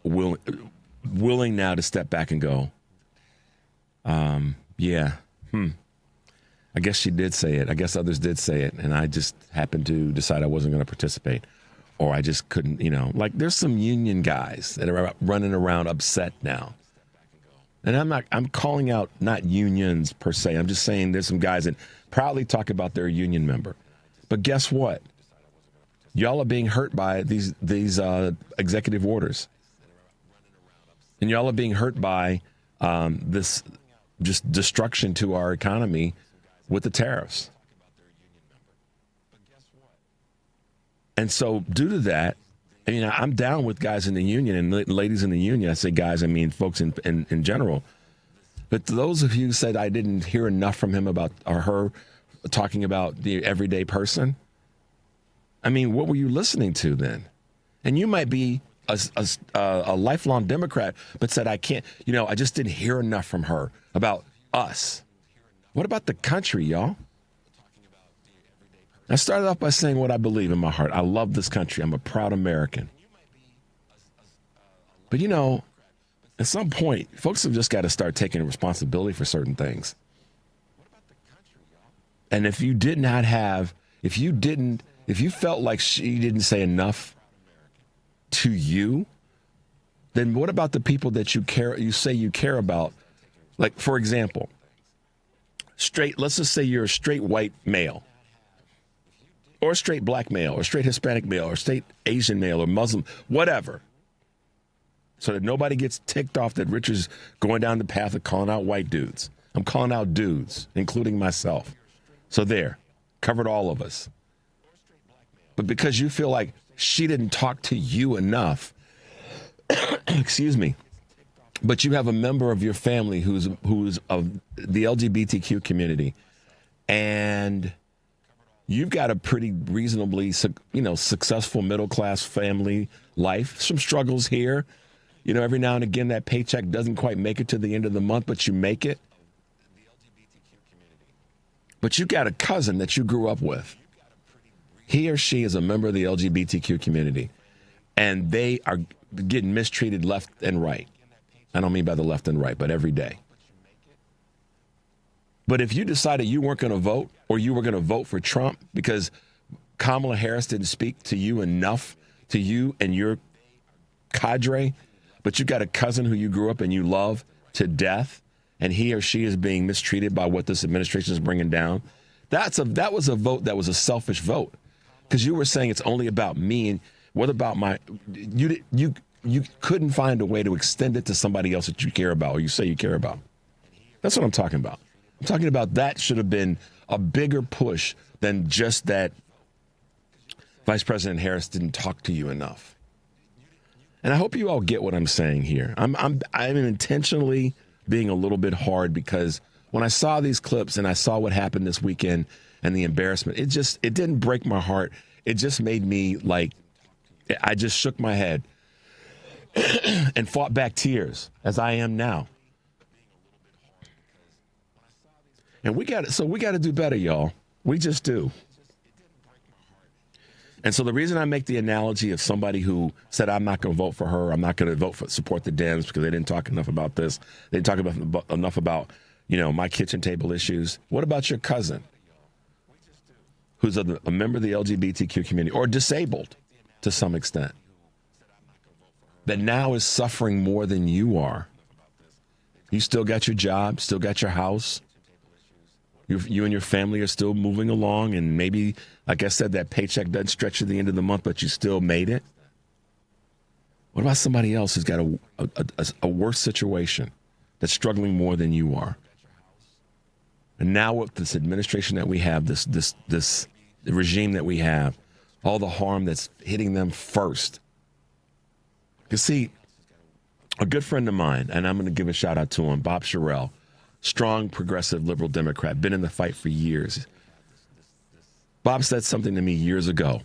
willing now to step back and go, I guess she did say it. I guess others did say it. And I just happened to decide I wasn't going to participate. Or I just couldn't, like there's some union guys that are running around upset now. And I'm calling out not unions per se. I'm just saying there's some guys that proudly talk about their union member. But guess what? Y'all are being hurt by these executive orders. And y'all are being hurt by this just destruction to our economy with the tariffs. And so due to that, I mean, I'm down with guys in the union and ladies in the union. I say guys, I mean folks in general. But those of you who said I didn't hear enough from him about or her talking about the everyday person, I mean, what were you listening to then? And you might be a lifelong Democrat, but said I can't, I just didn't hear enough from her about us. What about the country, y'all? I started off by saying what I believe in my heart. I love this country. I'm a proud American. But, at some point, folks have just got to start taking responsibility for certain things. And if you felt like she didn't say enough to you, then what about the people that you say you care about? Like, for example, let's just say you're a straight white male. Or a straight black male, or straight Hispanic male, or straight Asian male, or Muslim, whatever. So that nobody gets ticked off that Richard's going down the path of calling out white dudes. I'm calling out dudes, including myself. So there, covered all of us. But because you feel like she didn't talk to you enough, excuse me, but you have a member of your family who's of the LGBTQ community, and you've got a pretty reasonably, successful middle-class family life. Some struggles here. Every now and again that paycheck doesn't quite make it to the end of the month, but you make it. But you got a cousin that you grew up with. He or she is a member of the LGBTQ community, and they are getting mistreated left and right. I don't mean by the left and right, but every day. But if you decided you weren't going to vote, or you were going to vote for Trump because Kamala Harris didn't speak to you enough, to you and your cadre, but you got a cousin who you grew up and you love to death, and he or she is being mistreated by what this administration is bringing down, that was a vote that was a selfish vote, because you were saying it's only about me, and what about you couldn't find a way to extend it to somebody else that you care about or you say you care about. That's what I'm talking about. I'm talking about that should have been a bigger push than just that Vice President Harris didn't talk to you enough. And I hope you all get what I'm saying here. I'm intentionally being a little bit hard, because when I saw these clips and I saw what happened this weekend and the embarrassment, it didn't break my heart. It just made me I just shook my head and fought back tears, as I am now. And we got to do better, y'all. We just do. And so the reason I make the analogy of somebody who said, I'm not going to vote for her, I'm not going to support the Dems because they didn't talk enough about this, they didn't talk enough about, my kitchen table issues. What about your cousin who's a member of the LGBTQ community, or disabled to some extent, that now is suffering more than you are? You still got your job, still got your house. You and your family are still moving along, and maybe, like I said, that paycheck doesn't stretch to the end of the month, but you still made it. What about somebody else who's got a worse situation, that's struggling more than you are? And now with this administration that we have, this the regime that we have, all the harm that's hitting them first. You see, a good friend of mine, and I'm going to give a shout out to him, Bob Sherrill, strong, progressive, liberal Democrat, been in the fight for years. Bob said something to me years ago.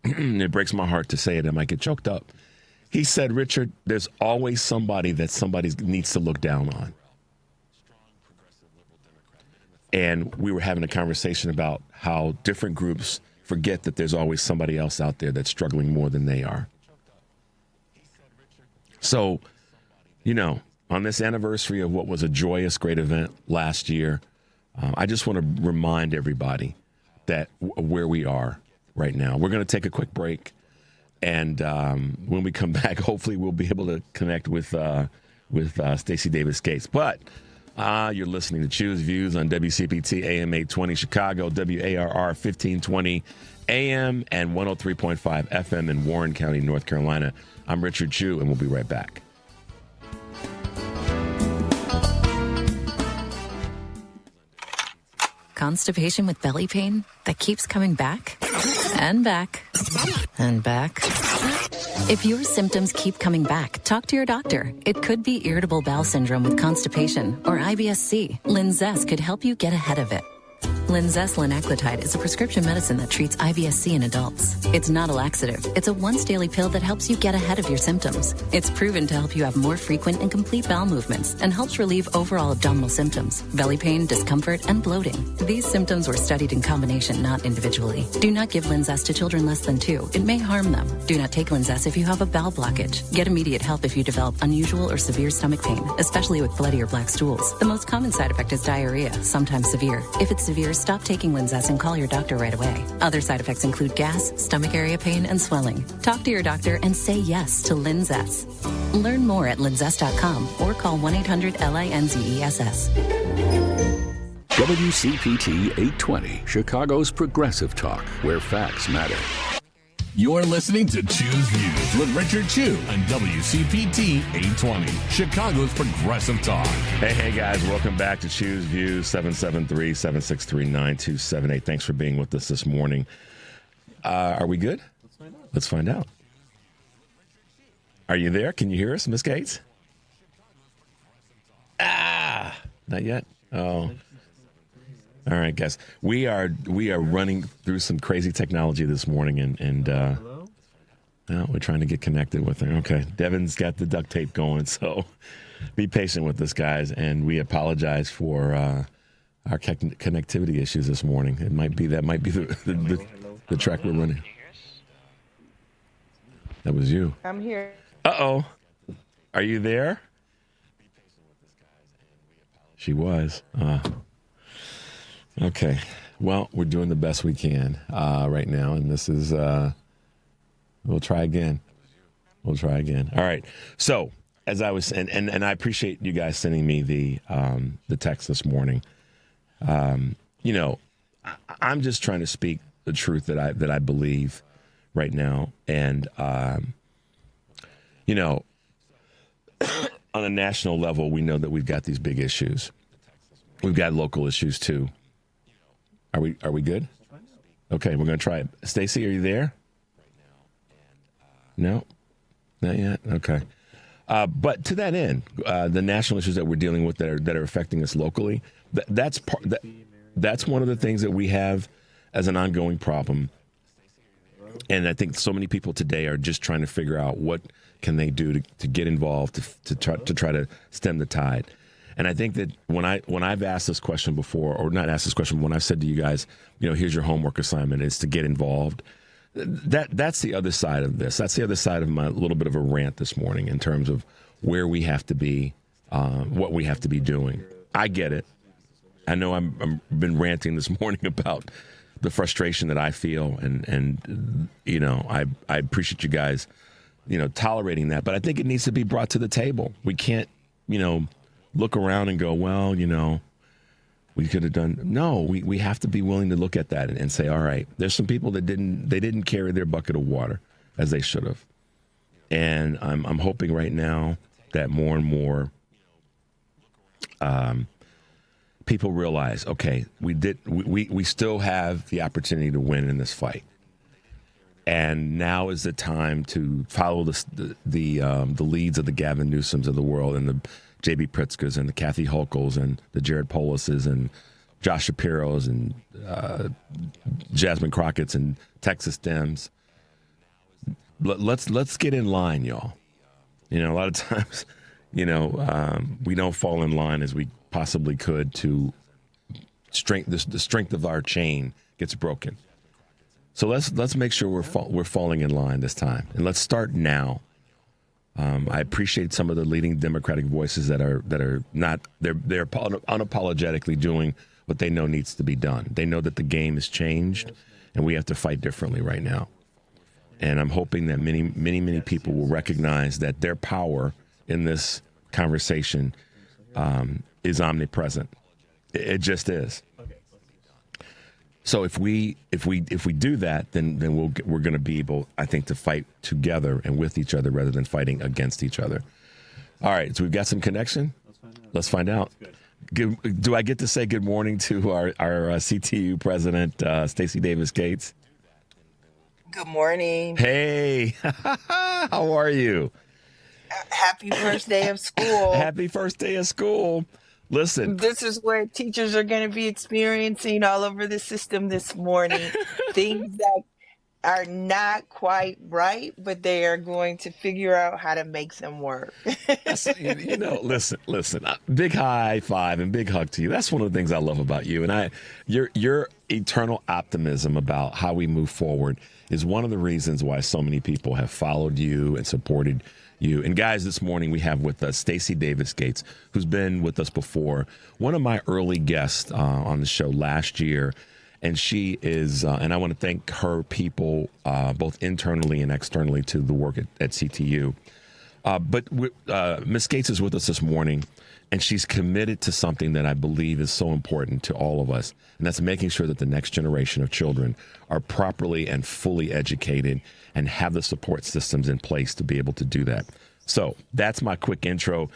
It breaks my heart to say it. I might get choked up. He said, Richard, there's always somebody that somebody needs to look down on. And we were having a conversation about how different groups forget that there's always somebody else out there that's struggling more than they are. So, you know, on this anniversary of what was a joyous, great event last year, I just want to remind everybody that where we are right now. We're going to take a quick break. And when we come back, hopefully we'll be able to connect with Stacy Davis Gates. But you're listening to Choose Views on WCPT AM 820 Chicago, WARR 1520 AM, and 103.5 FM in Warren County, North Carolina. I'm Richard Chu, and we'll be right back. Constipation with belly pain that keeps coming back and back and back. If your symptoms keep coming back, talk to your doctor. It could be irritable bowel syndrome with constipation or IBS-C. Linzess could help you get ahead of it. Linzess linaclotide is a prescription medicine that treats IBS-C in adults. It's not a laxative. It's a once-daily pill that helps you get ahead of your symptoms. It's proven to help you have more frequent and complete bowel movements and helps relieve overall abdominal symptoms, belly pain, discomfort, and bloating. These symptoms were studied in combination, not individually. Do not give Linzess to children less than 2. It may harm them. Do not take Linzess if you have a bowel blockage. Get immediate help if you develop unusual or severe stomach pain, especially with bloody or black stools. The most common side effect is diarrhea, sometimes severe. If it's severe, stop taking Linzess and call your doctor right away. Other side effects include gas, stomach area pain, and swelling. Talk to your doctor and say yes to Linzess. Learn more at linzess.com or call 1-800-LINZESS. WCPT 820, Chicago's progressive talk, where facts matter. You're listening to Choose Views with Richard Chu on WCPT 820, Chicago's progressive talk. Hey guys, welcome back to Choose Views, 773-763-9278. Thanks for being with us this morning. Are we good? Let's find out. Are you there? Can you hear us, Miss Gates? Not yet? Oh. All right, guys. We are running through some crazy technology this morning, and we're trying to get connected with her. Okay, Devin's got the duct tape going, so be patient with us, guys. And we apologize for our connectivity issues this morning. That might be the track we're running. That was you. I'm here. Uh-oh. Are you there? She was. Okay. Well, we're doing the best we can right now, and this is, we'll try again. All right. So, as I was, and I appreciate you guys sending me the text this morning. You know, I'm just trying to speak the truth that I believe right now, and you know, on a national level, we know that we've got these big issues. We've got local issues too. Are we good? Okay, we're going to try it. Stacy, are you there? No, not yet. Okay. But to that end, the national issues that we're dealing with that are affecting us locally, that's one of the things that we have as an ongoing problem. And I think so many people today are just trying to figure out what can they do to get involved to try to stem the tide. And I think that when I've asked this question before, or not asked this question, but when I've said to you guys, you know, here's your homework assignment, is to get involved. That's the other side of this. That's the other side of my little bit of a rant this morning in terms of where we have to be, what we have to be doing. I get it. I know I'm been ranting this morning about the frustration that I feel, and you know, I appreciate you guys, you know, tolerating that. But I think it needs to be brought to the table. We can't, you know, look around and go, well, you know, we could have done. No, we have to be willing to look at that and say, all right, there's some people that didn't carry their bucket of water as they should have. And I'm hoping right now that more and more people realize, okay, we still have the opportunity to win in this fight. And now is the time to follow the leads of the Gavin Newsoms of the world and the J.B. Pritzkers and the Kathy Hochul's and the Jared Polises and Josh Shapiro's and Jasmine Crockett's and Texas Dems. Let's get in line, y'all. A lot of times, we don't fall in line as we possibly could to the strength of our chain gets broken. So let's make sure we're falling in line this time, and let's start now. I appreciate some of the leading Democratic voices that are not they're unapologetically doing what they know needs to be done. They know that the game has changed, and we have to fight differently right now. And I'm hoping that many people will recognize that their power in this conversation is omnipresent. It just is. So if we do that, then we're going to be able, I think, to fight together and with each other rather than fighting against each other. All right, so we've got some connection. Let's find out. Do I get to say good morning to our CTU president, Stacy Davis Gates? Good morning. Hey, how are you? Happy first day of school. Happy first day of school. Listen. This is what teachers are going to be experiencing all over the system this morning. Things that are not quite right, but they are going to figure out how to make them work. Listen, big high five and big hug to you. That's one of the things I love about you. And your eternal optimism about how we move forward is one of the reasons why so many people have followed you and supported you. And guys, this morning we have with us Stacy Davis Gates, who's been with us before, one of my early guests on the show last year. And she is, and I want to thank her people, both internally and externally, to the work at CTU. But Ms. Gates is with us this morning, and she's committed to something that I believe is so important to all of us, and that's making sure that the next generation of children are properly and fully educated and have the support systems in place to be able to do that. So that's my quick intro.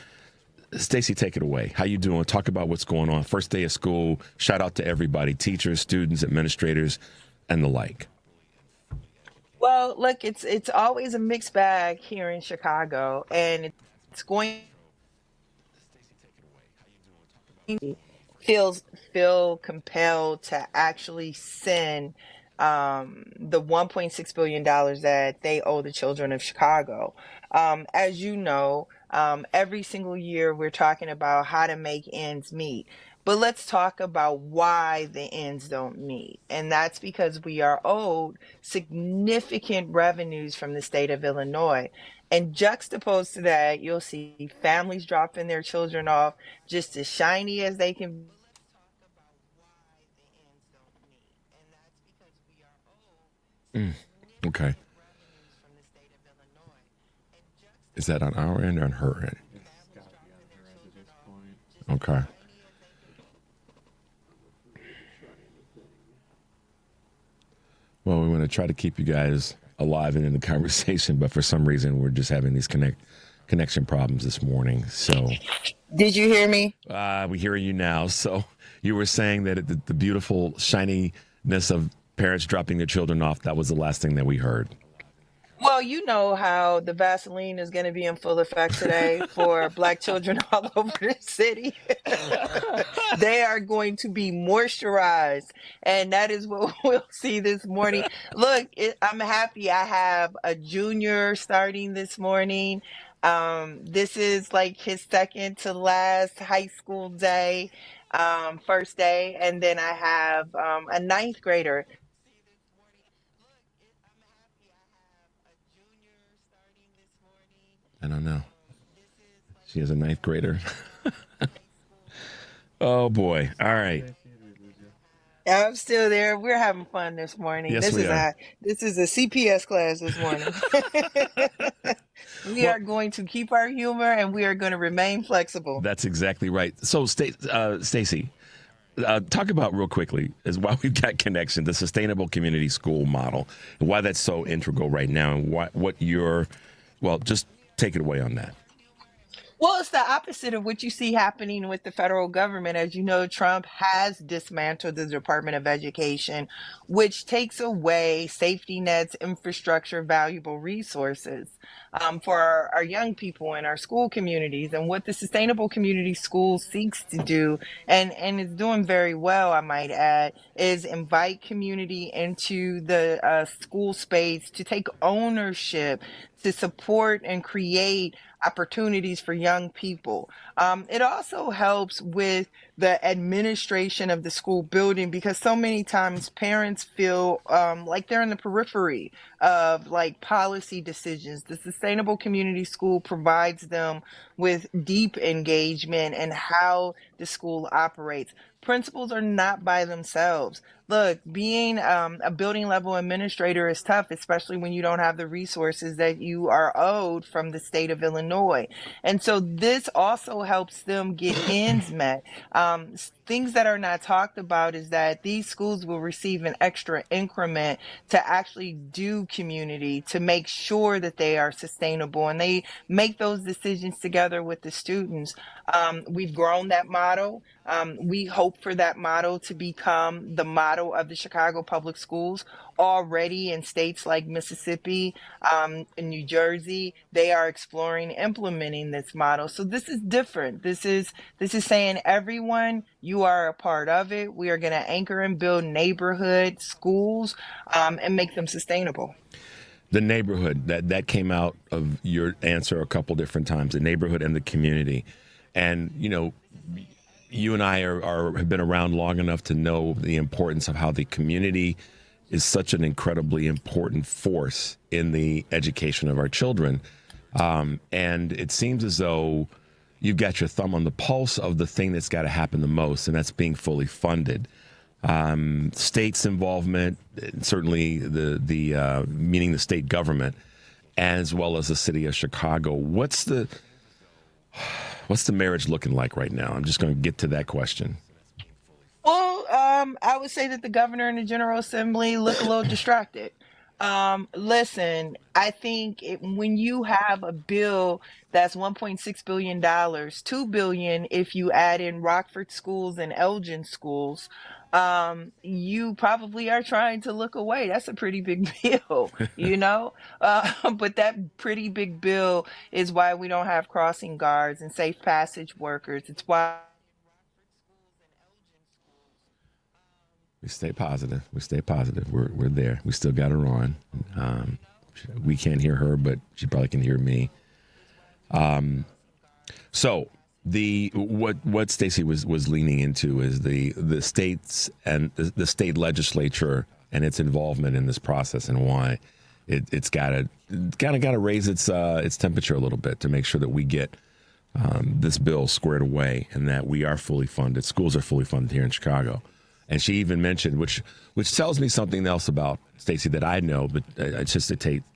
Stacy, take it away. How you doing? Talk about what's going on. First day of school. Shout out to everybody, teachers, students, administrators, and the like. Well, look, it's always a mixed bag here in Chicago, and it's going feel compelled to actually send the $1.6 billion that they owe the children of Chicago. As you know, every single year we're talking about how to make ends meet. But let's talk about why the ends don't meet. And that's because we are owed significant revenues from the state of Illinois. And juxtaposed to that, you'll see families dropping their children off just as shiny as they can. Okay. Is that on our end or on her end? Okay. Well, we want to try to keep you guys alive and in the conversation, but for some reason, we're just having these connection problems this morning. So, did you hear me? We hear you now. So, you were saying that the beautiful shininess of parents dropping their children off, that was the last thing that we heard. Well, you know how the Vaseline is going to be in full effect today for Black children all over the city. They are going to be moisturized, and that is what we'll see this morning. Look, I'm happy. I have a junior starting this morning. This is like his second to last high school day, first day, and then I have a ninth grader. I don't know. She is a ninth grader. Oh, boy. All right. I'm still there. We're having fun this morning. Yes, we are. This is a CPS class this morning. We are going to keep our humor, and we are going to remain flexible. That's exactly right. So, Stacy, talk about real quickly, is why we've got Connection, the sustainable community school model, and why that's so integral right now, and what just take it away on that. Well, it's the opposite of what you see happening with the federal government. As you know, Trump has dismantled the Department of Education, which takes away safety nets, infrastructure, valuable resources for our young people and our school communities. And what the Sustainable Community School seeks to do, and is doing very well, I might add, is invite community into the school space to take ownership, to support and create opportunities for young people. It also helps with the administration of the school building, because so many times parents feel like they're in the periphery of like policy decisions. The Sustainable Community School provides them with deep engagement in how the school operates. Principals are not by themselves. Look, being a building level administrator is tough, especially when you don't have the resources that you are owed from the state of Illinois. And so this also helps them get ends met. Things that are not talked about is that these schools will receive an extra increment to actually do community, to make sure that they are sustainable, and they make those decisions together with the students. We've grown that model. We hope for that model to become the model of the Chicago Public Schools. Already in states like Mississippi, in New Jersey, they are exploring implementing this model. So this is different. This is saying, everyone, you are a part of it. We are going to anchor and build neighborhood schools and make them sustainable. The neighborhood, that came out of your answer a couple different times, the neighborhood and the community. And, you know, you and I have been around long enough to know the importance of how the community is such an incredibly important force in the education of our children. And it seems as though you've got your thumb on the pulse of the thing that's got to happen the most, and that's being fully funded. State's involvement, certainly the meaning the state government, as well as the city of Chicago. What's the marriage looking like right now? I'm just going to get to that question. Well, I would say that the governor and the General Assembly look a little distracted. Listen, I think when you have a bill that's $1.6 billion, $2 billion if you add in Rockford schools and Elgin schools, you probably are trying to look away. That's a pretty big bill, you know? But that pretty big bill is why we don't have crossing guards and safe passage workers. It's why we stay positive. We're there. We still got her on. We can't hear her, but she probably can hear me. So what Stacy was leaning into is the states and the state legislature and its involvement in this process, and why it's got to raise its temperature a little bit to make sure that we get this bill squared away and that we are fully funded. Schools are fully funded here in Chicago. And she even mentioned, which tells me something else about Stacy that I know, but I just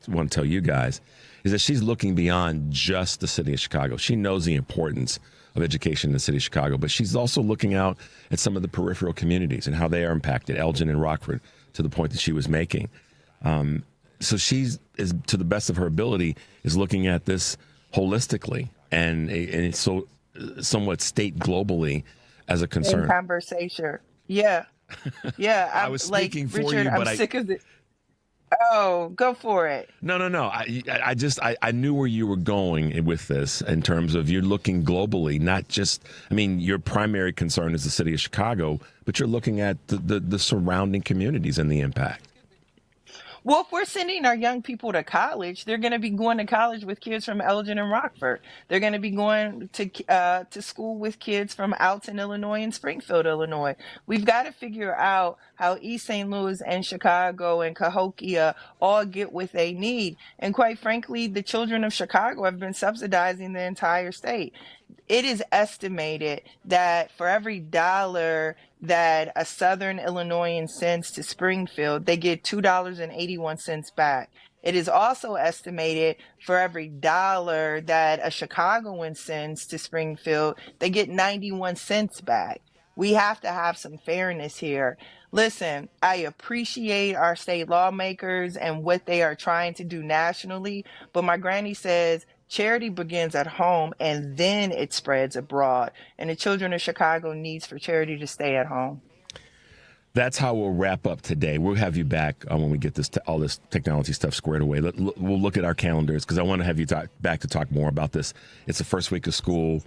want to tell you guys, is that she's looking beyond just the city of Chicago. She knows the importance of education in the city of Chicago, but she's also looking out at some of the peripheral communities and how they are impacted, Elgin and Rockford, to the point that she was making. So she's, to the best of her ability, is looking at this holistically and it's so somewhat state globally as a concern. in conversation. Yeah. Yeah. I was speaking like, for Richard, you, but I'm sick of it. Oh, go for it. No. I knew where you were going with this in terms of you're looking globally, not just, your primary concern is the city of Chicago, but you're looking at the surrounding communities and the impact. Well, if we're sending our young people to college, they're going to be going to college with kids from Elgin and Rockford. They're going to be going to school with kids from Alton, Illinois, and Springfield, Illinois. We've got to figure out how East St. Louis and Chicago and Cahokia all get what they need. And quite frankly, the children of Chicago have been subsidizing the entire state. It is estimated that for every dollar that a Southern Illinoisan sends to Springfield, they get $2.81 back. It is also estimated for every dollar that a Chicagoan sends to Springfield, they get 91 cents back. We have to have some fairness here. Listen, I appreciate our state lawmakers and what they are trying to do nationally, but my granny says, Charity begins at home and then it spreads abroad. And the children of Chicago needs for charity to stay at home. That's how we'll wrap up today. We'll have you back when we get all this technology stuff squared away. We'll look at our calendars because I want to have you back to talk more about this. It's the first week of school.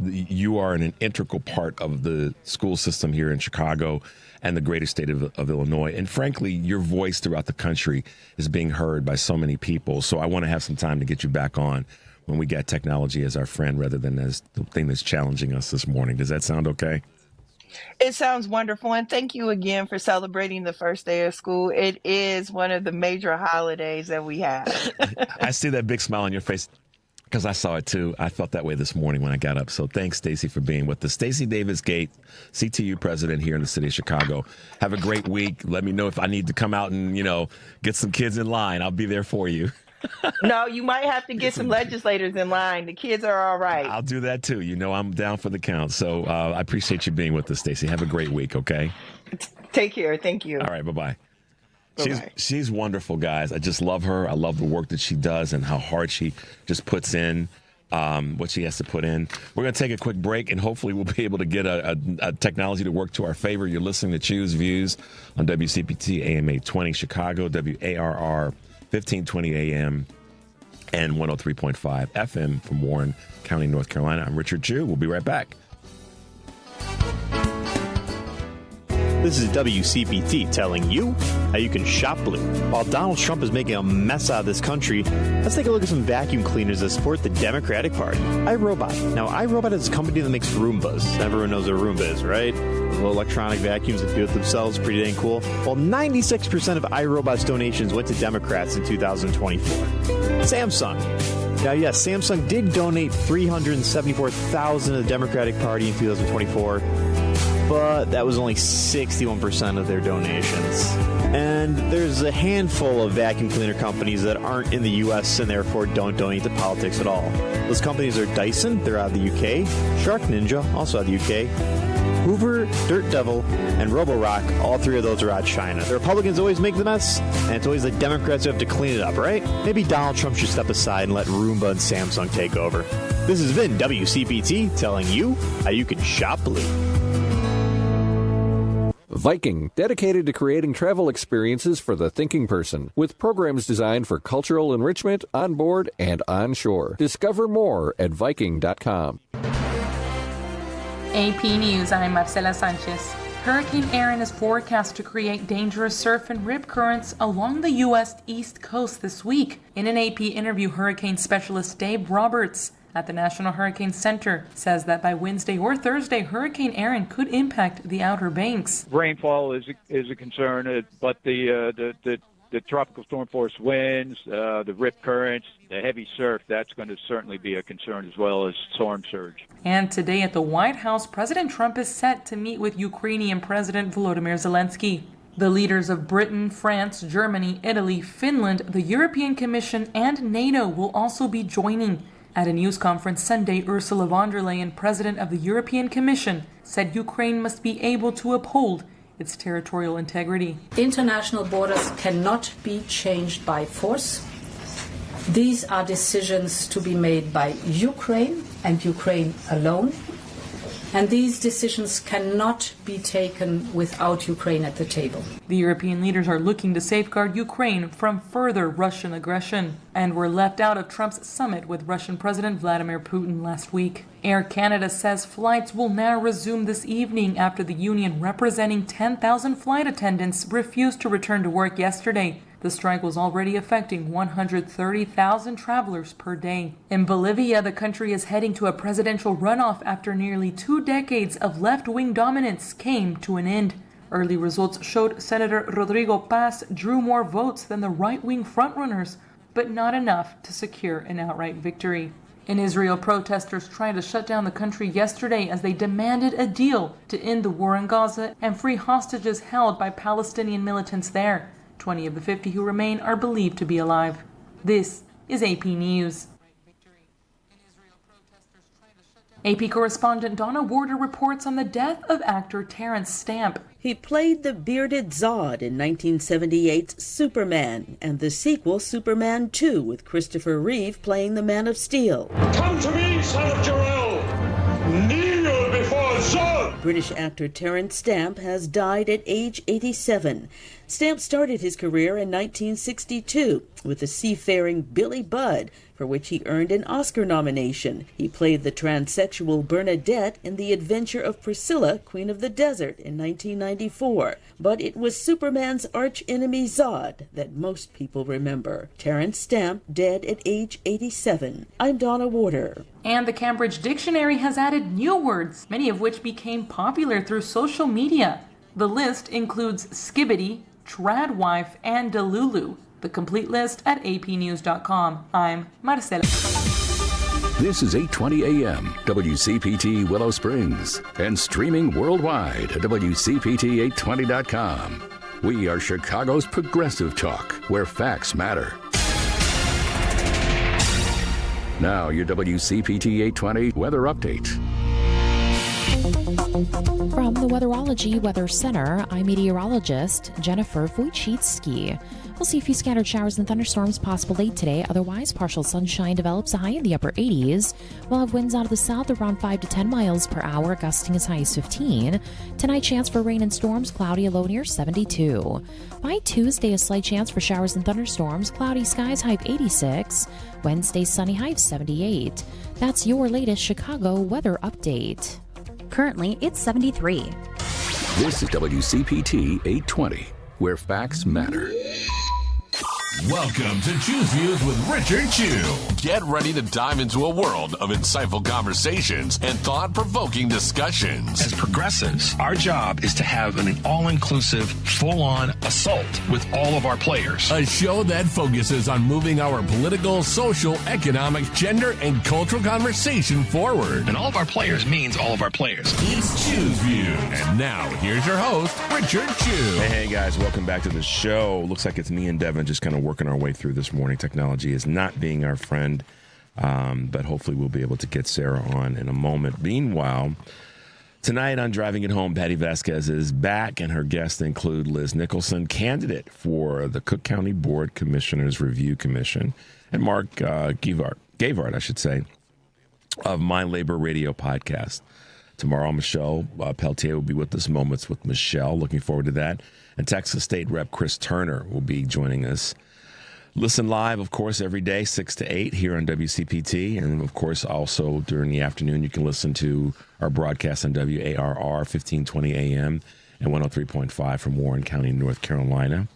You are an integral part of the school system here in Chicago and the greater state of Illinois. And frankly, your voice throughout the country is being heard by so many people. So I want to have some time to get you back on when we got technology as our friend rather than as the thing that's challenging us this morning. Does that sound okay? It sounds wonderful. And thank you again for celebrating the first day of school. It is one of the major holidays that we have. I see that big smile on your face because I saw it too. I felt that way this morning when I got up. So thanks, Stacy, for being with us. Stacy Davis-Gate, CTU president here in the city of Chicago. Have a great week. Let me know if I need to come out and, get some kids in line. I'll be there for you. No, you might have to get some legislators in line. The kids are all right. I'll do that too. I'm down for the count. So I appreciate you being with us, Stacy. Have a great week, okay? Take care. Thank you. All right, bye-bye. Bye-bye. She's wonderful, guys. I just love her. I love the work that she does and how hard she just puts in what she has to put in. We're going to take a quick break, and hopefully we'll be able to get a technology to work to our favor. You're listening to Choose Views on WCPT AM 820 Chicago, WARR 1520 AM and 103.5 FM from Warren County, North Carolina. I'm Richard Chu. We'll be right back. This is WCPT telling you how you can shop blue. While Donald Trump is making a mess out of this country, let's take a look at some vacuum cleaners that support the Democratic Party. iRobot. Now, iRobot is a company that makes Roombas. Everyone knows what a Roomba is, right? Little electronic vacuums that do it themselves. Pretty dang cool. Well, 96% of iRobot's donations went to Democrats in 2024. Samsung. Now, yes, Samsung did donate $374,000 to the Democratic Party in 2024. But that was only 61% of their donations. And there's a handful of vacuum cleaner companies that aren't in the U.S. and therefore don't donate to politics at all. Those companies are Dyson, they're out of the UK, Shark Ninja, also out of the UK, Hoover, Dirt Devil, and Roborock, all three of those are out of China. The Republicans always make the mess, and it's always the Democrats who have to clean it up, right? Maybe Donald Trump should step aside and let Roomba and Samsung take over. This has been WCPT telling you how you can shop blue. Viking, dedicated to creating travel experiences for the thinking person, with programs designed for cultural enrichment on board and on shore. Discover more at Viking.com. AP News, I'm Marcela Sanchez. Hurricane Erin is forecast to create dangerous surf and rip currents along the U.S. East Coast this week. In an AP interview, hurricane specialist Dave Roberts at the National Hurricane Center says that by Wednesday or Thursday, Hurricane Erin could impact the Outer Banks. Rainfall is a concern, but the tropical storm force winds, the rip currents, the heavy surf, that's going to certainly be a concern, as well as storm surge. And today at the White House, President Trump is set to meet with Ukrainian President Volodymyr Zelensky. The leaders of Britain, France, Germany, Italy, Finland, the European Commission, and NATO will also be joining. At a news conference Sunday, Ursula von der Leyen, president of the European Commission, said Ukraine must be able to uphold its territorial integrity. International borders cannot be changed by force. These are decisions to be made by Ukraine and Ukraine alone. And these decisions cannot be taken without Ukraine at the table. The European leaders are looking to safeguard Ukraine from further Russian aggression and were left out of Trump's summit with Russian President Vladimir Putin last week. Air Canada says flights will now resume this evening after the union representing 10,000 flight attendants refused to return to work yesterday. The strike was already affecting 130,000 travelers per day. In Bolivia, the country is heading to a presidential runoff after nearly 2 decades of left-wing dominance came to an end. Early results showed Senator Rodrigo Paz drew more votes than the right-wing frontrunners, but not enough to secure an outright victory. In Israel, protesters tried to shut down the country yesterday as they demanded a deal to end the war in Gaza and free hostages held by Palestinian militants there. 20 of the 50 who remain are believed to be alive. This is AP News. AP correspondent Donna Warder reports on the death of actor Terrence Stamp. He played the bearded Zod in 1978's Superman and the sequel Superman 2 with Christopher Reeve playing the Man of Steel. Come to me, son of Jor-El! Kneel before Zod! British actor Terence Stamp has died at age 87. Stamp started his career in 1962 with the seafaring Billy Budd, for which he earned an Oscar nomination. He played the transsexual Bernadette in The Adventure of Priscilla, Queen of the Desert in 1994. But it was Superman's arch-enemy Zod that most people remember. Terence Stamp, dead at age 87. I'm Donna Warder. And the Cambridge Dictionary has added new words, many of which became popular through social media. The list includes skibbity, tradwife, and delulu. The complete list at apnews.com. I'm Marcela. This is 820 AM, WCPT Willow Springs, and streaming worldwide at WCPT820.com. We are Chicago's progressive talk, where facts matter. Now, your WCPT 820 weather update. From the Weatherology Weather Center, I'm meteorologist Jennifer Wojcicki. We'll see a few scattered showers and thunderstorms possible late today. Otherwise, partial sunshine develops a high in the upper 80s. We'll have winds out of the south around 5 to 10 miles per hour, gusting as high as 15. Tonight, chance for rain and storms, cloudy, a low near 72. By Tuesday, a slight chance for showers and thunderstorms, cloudy skies, high of 86. Wednesday, sunny, high of 78. That's your latest Chicago weather update. Currently, it's 73. This is WCPT 820, where facts matter. Welcome to Choose Views with Richard Chu. Get ready to dive into a world of insightful conversations and thought-provoking discussions. As progressives, our job is to have an all-inclusive, full-on assault with all of our players. A show that focuses on moving our political, social, economic, gender, and cultural conversation forward. And all of our players means all of our players. It's Choose Views. And now, here's your host, Richard Chu. Hey, guys, welcome back to the show. Looks like it's me and Devin just kind of working our way through this morning. Technology is not being our friend, but hopefully we'll be able to get Sarah on in a moment. Meanwhile, tonight on Driving It Home, Patty Vasquez is back, and her guests include Liz Nicholson, candidate for the Cook County Board Commissioners Review Commission, and Mark Gavard, I should say, of My Labor Radio podcast. Tomorrow, Michelle Peltier will be with us, Moments with Michelle. Looking forward to that. And Texas State Rep Chris Turner will be joining us. Listen live, of course, every day, 6 to 8 here on WCPT. And, of course, also during the afternoon, you can listen to our broadcast on WARR 1520 AM and 103.5 from Warren County, North Carolina.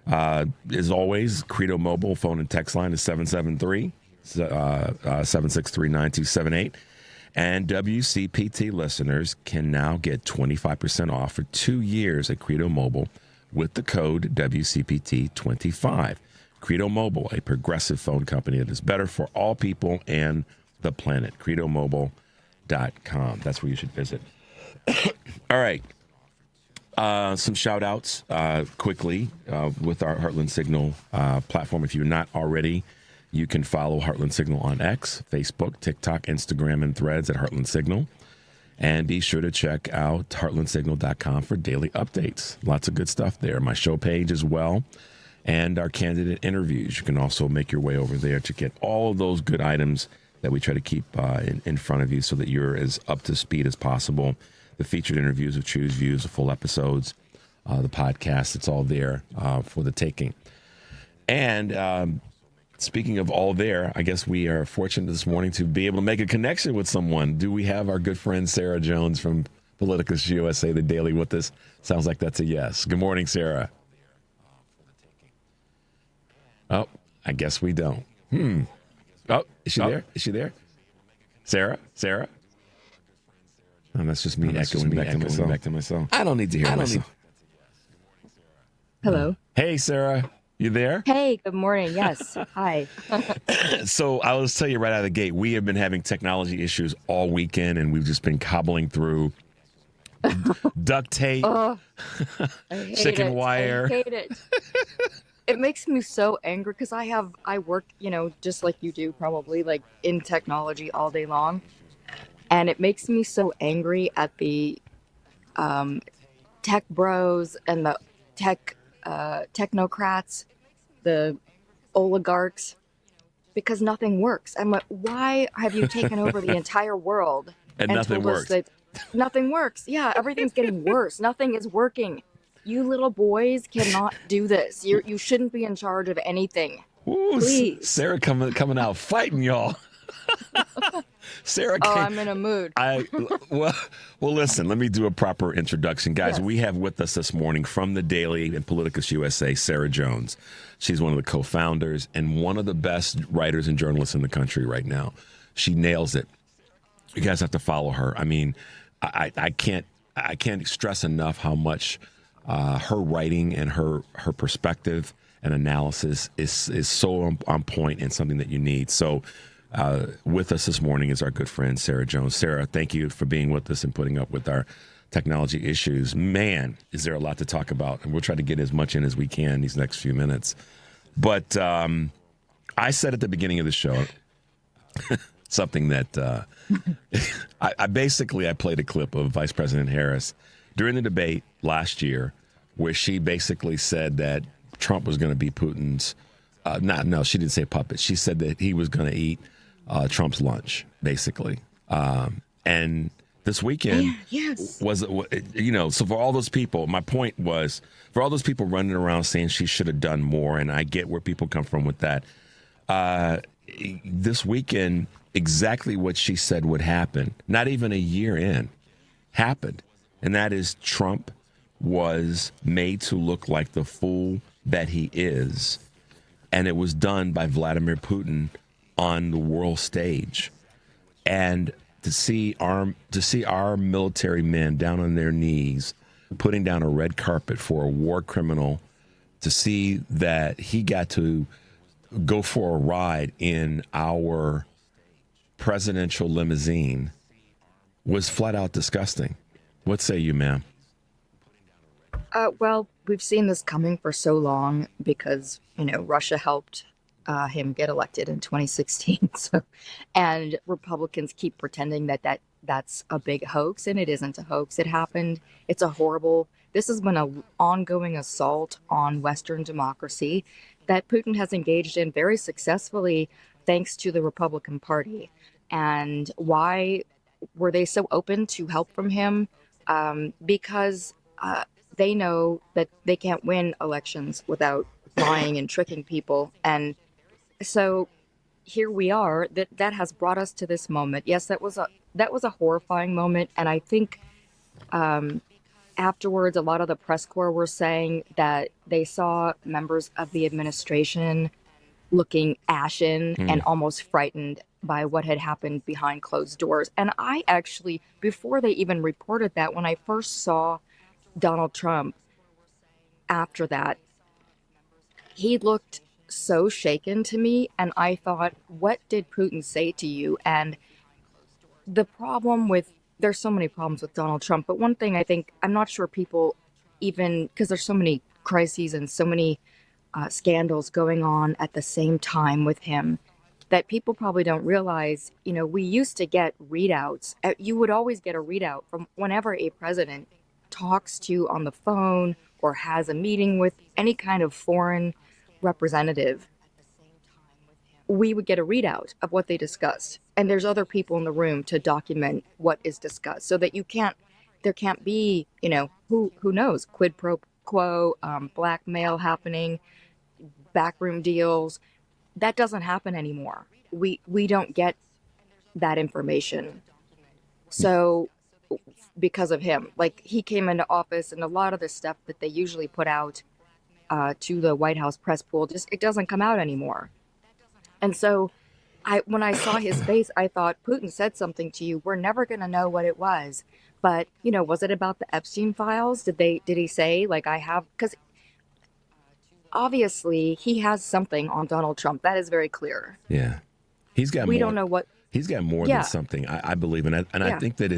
As always, Credo Mobile phone and text line is 773-763-9278. And WCPT listeners can now get 25% off for 2 years at Credo Mobile with the code WCPT25. Credo Mobile, a progressive phone company that is better for all people and the planet. CredoMobile.com. That's where you should visit. All right. Some shout outs quickly with our Heartland Signal platform. If you're not already, you can follow Heartland Signal on X, Facebook, TikTok, Instagram, and Threads at Heartland Signal. And be sure to check out heartlandsignal.com for daily updates. Lots of good stuff there. My show page as well, and our candidate interviews. You can also make your way over there to get all of those good items that we try to keep in front of you so that you're as up to speed as possible. The featured interviews of Choose Views, the full episodes, the podcast, it's all there for the taking. And speaking of all there, I guess we are fortunate this morning to be able to make a connection with someone. Do we have our good friend Sarah Jones from PoliticusUSA, The Daily, with us? Sounds like that's a yes. Good morning, Sarah. Oh, I guess we don't. Oh, is she there? Is she there? Sarah? Oh, that's just me echoing back to myself. I don't need to hear myself. Hello. Hey, Sarah. You there? Hey, good morning. Yes. Hi. So I will tell you right out of the gate, we have been having technology issues all weekend, and we've just been cobbling through duct tape, chicken wire. I hate it. It makes me so angry because I work, just like you do, probably like in technology all day long. And it makes me so angry at the tech bros and the technocrats, the oligarchs, because nothing works. I'm like, why have you taken over the entire world and nothing told us works? That nothing works. Yeah, everything's getting worse. Nothing is working. You little boys cannot do this. You shouldn't be in charge of anything. Ooh, Please. Sarah coming out fighting y'all. Sarah came, I'm in a mood. Well, listen, let me do a proper introduction. Guys, Yes. we have with us this morning from the Daily and PoliticusUSA, Sarah Jones. She's one of the co-founders and one of the best writers and journalists in the country right now. She nails it. You guys have to follow her. I mean, I can't stress enough how much her writing and her perspective and analysis is so on point and something that you need. So with us this morning is our good friend, Sarah Jones. Sarah, thank you for being with us and putting up with our technology issues. Man, is there a lot to talk about. And we'll try to get as much in as we can these next few minutes. But I said at the beginning of the show something that I played a clip of Vice President Harris during the debate last year where she basically said that Trump was going to be Putin's no, she didn't say puppet. She said that he was going to eat Trump's lunch, basically. And this weekend was, so for all those people, my point was, for all those people running around saying she should have done more, and I get where people come from with that, this weekend, exactly what she said would happen, not even a year in, happened. And that is Trump was made to look like the fool that he is. And it was done by Vladimir Putin on the world stage. And to see our military men down on their knees, putting down a red carpet for a war criminal, to see that he got to go for a ride in our presidential limousine was flat out disgusting. What say you, ma'am? Well, we've seen this coming for so long because, Russia helped him get elected in 2016. And Republicans keep pretending that's a big hoax, and it isn't a hoax. It happened. This has been an ongoing assault on Western democracy that Putin has engaged in very successfully thanks to the Republican Party. And why were they so open to help from him? Because they know that they can't win elections without lying and tricking people. And so here we are. That has brought us to this moment. Yes, that was a horrifying moment. And I think afterwards, a lot of the press corps were saying that they saw members of the administration looking ashen and almost frightened by what had happened behind closed doors. And I actually, before they even reported that, when I first saw Donald Trump after that, he looked so shaken to me. And I thought, what did Putin say to you? And the problem there's so many problems with Donald Trump. But one thing I'm not sure people even, because there's so many crises and so many scandals going on at the same time with him, that people probably don't realize, we used to get readouts. You would always get a readout from whenever a president talks to on the phone or has a meeting with any kind of foreign representative. We would get a readout of what they discussed. And there's other people in the room to document what is discussed so that there can't be, who knows, quid pro quo, blackmail happening, backroom deals. That doesn't happen anymore. We don't get that information. So because of him, he came into office and a lot of the stuff that they usually put out to the White House press pool, it doesn't come out anymore. And so when I saw his face, I thought, Putin said something to you. We're never going to know what it was. But, was it about the Epstein files? Did he say, because obviously he has something on Donald Trump. That is very clear. Yeah. He's got we don't know what. He's got more than something, I believe. And I think that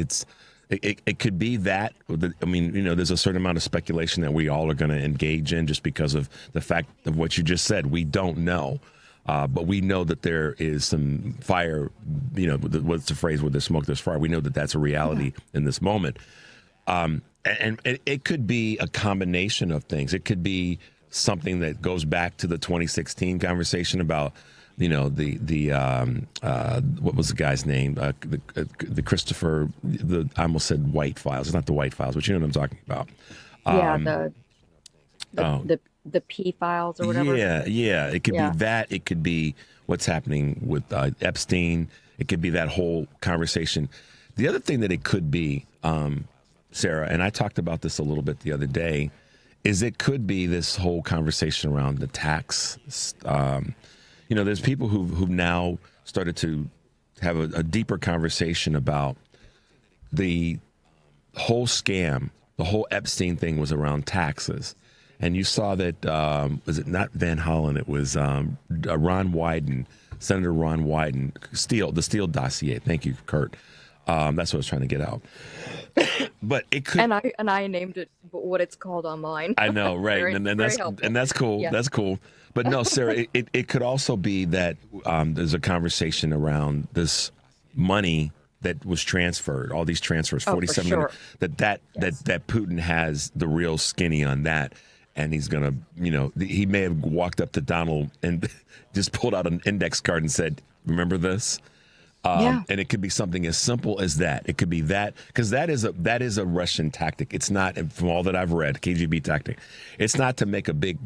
it could be that. I mean, there's a certain amount of speculation that we all are going to engage in just because of the fact of what you just said. We don't know. But we know that there is some fire, what's the phrase, where there's smoke, there's fire. We know that that's a reality in this moment. And it could be a combination of things. It could be something that goes back to the 2016 conversation about, you know, the what was the guy's name? The Christopher, I almost said White files. It's not the White files, but you know what I'm talking about. The P files or whatever. Yeah. It could be that. It could be what's happening with Epstein. It could be that whole conversation. The other thing that it could be, Sarah, and I talked about this a little bit the other day, is it could be this whole conversation around the tax. You know, there's people who've now started to have a deeper conversation about the whole scam. The whole Epstein thing was around taxes. And you saw that, was it not Van Hollen? It was Ron Wyden, Senator Ron Wyden, the Steele dossier. Thank you, Kurt. That's what I was trying to get out. But it could, and I named it what it's called online. I know, right? Very and that's cool. Yeah. That's cool. But no, Sarah, it could also be that there's a conversation around this money that was transferred, all these transfers, 47 million, that Putin has the real skinny on that. And he's going to, you know, he may have walked up to Donald and just pulled out an index card and said, remember this? And it could be something as simple as that. It could be that, because that is a Russian tactic. It's not, from all that I've read, KGB tactic. It's not to make a big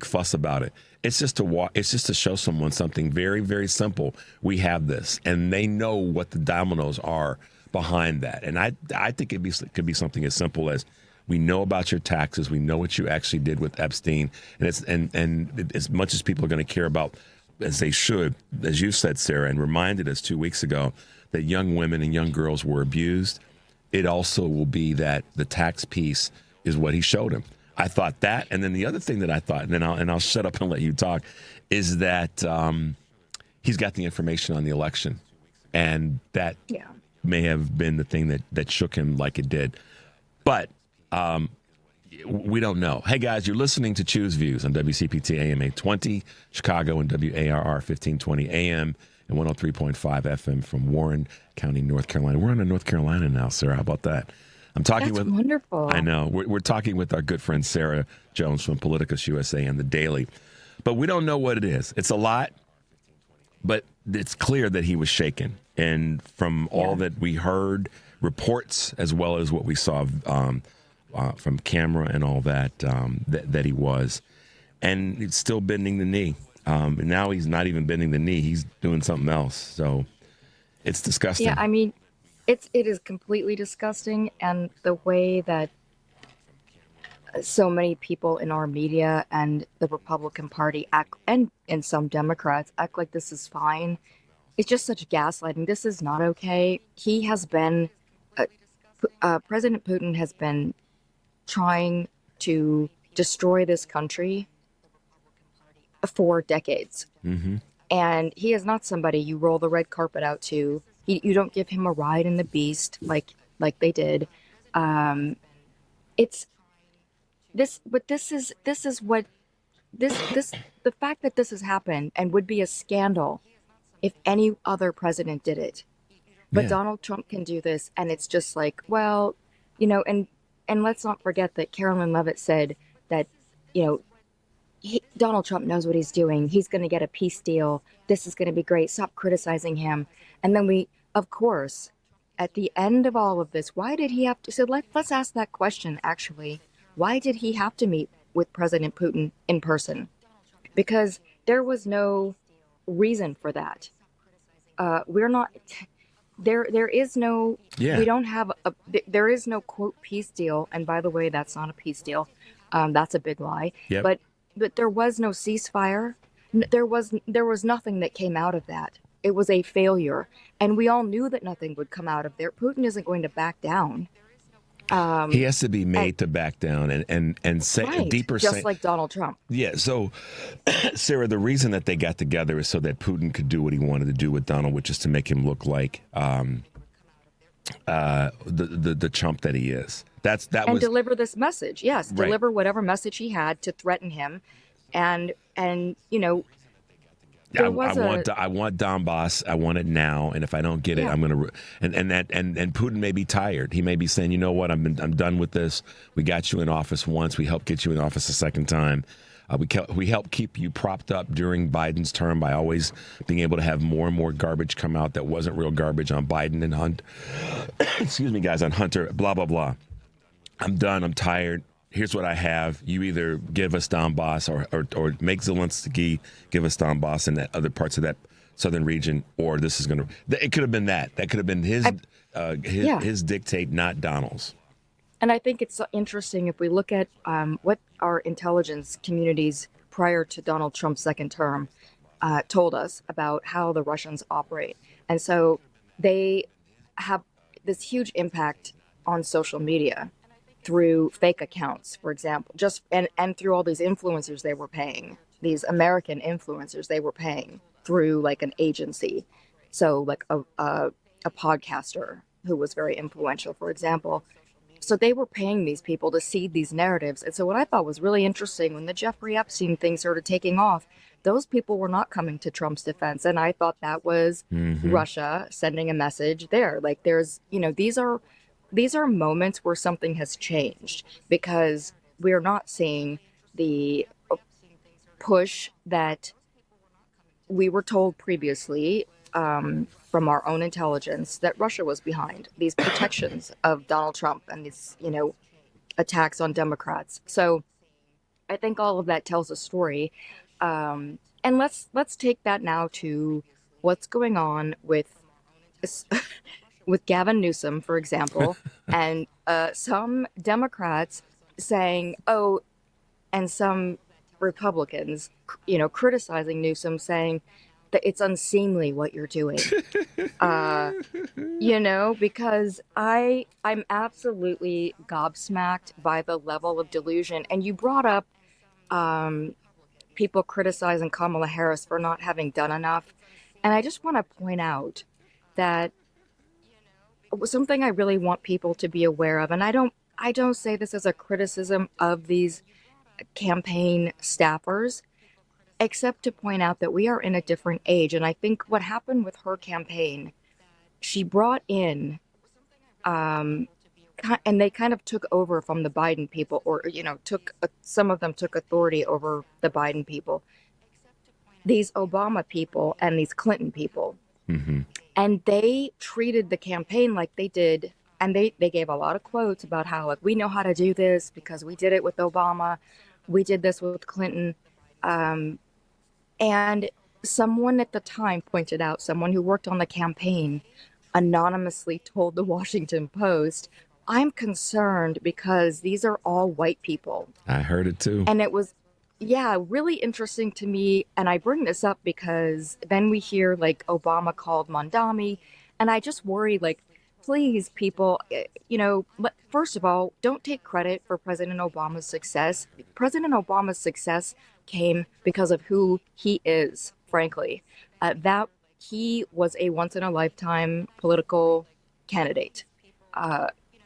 fuss about it. It's just to show someone something very, very simple. We have this, and they know what the dominoes are behind that. And I think it could be something as simple as, we know about your taxes. We know what you actually did with Epstein, and as much as people are going to care about, as they should, as you said, Sarah, and reminded us 2 weeks ago that young women and young girls were abused. It also will be that the tax piece is what he showed him. I thought that, and then the other thing that I thought, and I'll shut up and let you talk, is that he's got the information on the election, and that may have been the thing that shook him like it did, but. We don't know. Hey, guys, you're listening to Choose Views on WCPT AM 820, Chicago, and WARR 1520 AM and 103.5 FM from Warren County, North Carolina. We're in North Carolina now, Sarah. How about that? That's wonderful. I know. We're talking with our good friend Sarah Jones from PoliticusUSA and The Daily. But we don't know what it is. It's a lot, but it's clear that he was shaken. And from all that we heard, reports, as well as what we saw from camera and all that, that he was. And he's still bending the knee. And now he's not even bending the knee. He's doing something else. So it's disgusting. Yeah, I mean, it is completely disgusting. And the way that so many people in our media and the Republican Party act, and some Democrats act like this is fine. It's just such gaslighting. This is not okay. He has been, President Putin has been trying to destroy this country for decades. Mm-hmm. And he is not somebody you roll the red carpet out to. You don't give him a ride in the beast like they did. It's this, but this is what the fact that this has happened and would be a scandal if any other president did it. But Donald Trump can do this, and it's just like, well, you know, and let's not forget that Carolyn Leavitt said that, you know, Donald Trump knows what he's doing. He's going to get a peace deal. This is going to be great. Stop criticizing him. And then we, of course, at the end of all of this, why did he have to? So let's ask that question, actually. Why did he have to meet with President Putin in person? Because there was no reason for that. We're not... There is no, we don't have there is no quote peace deal. And by the way, that's not a peace deal. That's a big lie. Yep. But there was no ceasefire. There was nothing that came out of that. It was a failure. And we all knew that nothing would come out of there. Putin isn't going to back down. He has to be made to back down and say deeper, just like Donald Trump. Yeah. So, Sarah, the reason that they got together is so that Putin could do what he wanted to do with Donald, which is to make him look like the chump that he is. And deliver this message. Yes, deliver whatever message he had to threaten him, and you know, I want Donbass. I want it now, and if I don't get it, I'm going to. And Putin may be tired. He may be saying, you know what, I'm done with this. We got you in office once. We helped get you in office a second time. We helped keep you propped up during Biden's term by always being able to have more and more garbage come out that wasn't real garbage on Biden and Hunt. Excuse me, guys, on Hunter. Blah blah blah. I'm done. I'm tired. Here's what I have. You either give us Donbass or make Zelensky give us Donbass in that other parts of that southern region, or this is going to. It could have been that. That could have been his dictate, not Donald's. And I think it's interesting if we look at what our intelligence communities prior to Donald Trump's second term told us about how the Russians operate. And so they have this huge impact on social media through fake accounts, for example, and through all these influencers they were paying, these American influencers they were paying through like an agency. So like a podcaster who was very influential, for example. So they were paying these people to seed these narratives. And so what I thought was really interesting when the Jeffrey Epstein thing started taking off, those people were not coming to Trump's defense. And I thought that was Russia sending a message there. Like there's, these are moments where something has changed because we're not seeing the push that we were told previously from our own intelligence that Russia was behind these protections of Donald Trump and these, attacks on Democrats. So I think all of that tells a story. And let's take that now to what's going on with Gavin Newsom, for example, and some Democrats saying, and some Republicans, criticizing Newsom, saying that it's unseemly what you're doing, because I'm absolutely gobsmacked by the level of delusion. And you brought up people criticizing Kamala Harris for not having done enough. And I just want to point out that something I really want people to be aware of, and I don't say this as a criticism of these campaign staffers, except to point out that we are in a different age. And I think what happened with her campaign, she brought in, and they kind of took over from the Biden people, or, some of them took authority over the Biden people, these Obama people and these Clinton people. Mm-hmm. And they treated the campaign like they did. And they gave a lot of quotes about how, like, we know how to do this because we did it with Obama. We did this with Clinton. And someone at the time pointed out, someone who worked on the campaign anonymously told the Washington Post, I'm concerned because these are all white people. I heard it too. And it was, really interesting to me. And I bring this up because then we hear like Obama called Mondami. And I just worry, like, please, people, first of all, don't take credit for President Obama's success. President Obama's success came because of who he is, frankly. That he was a once-in-a-lifetime political candidate.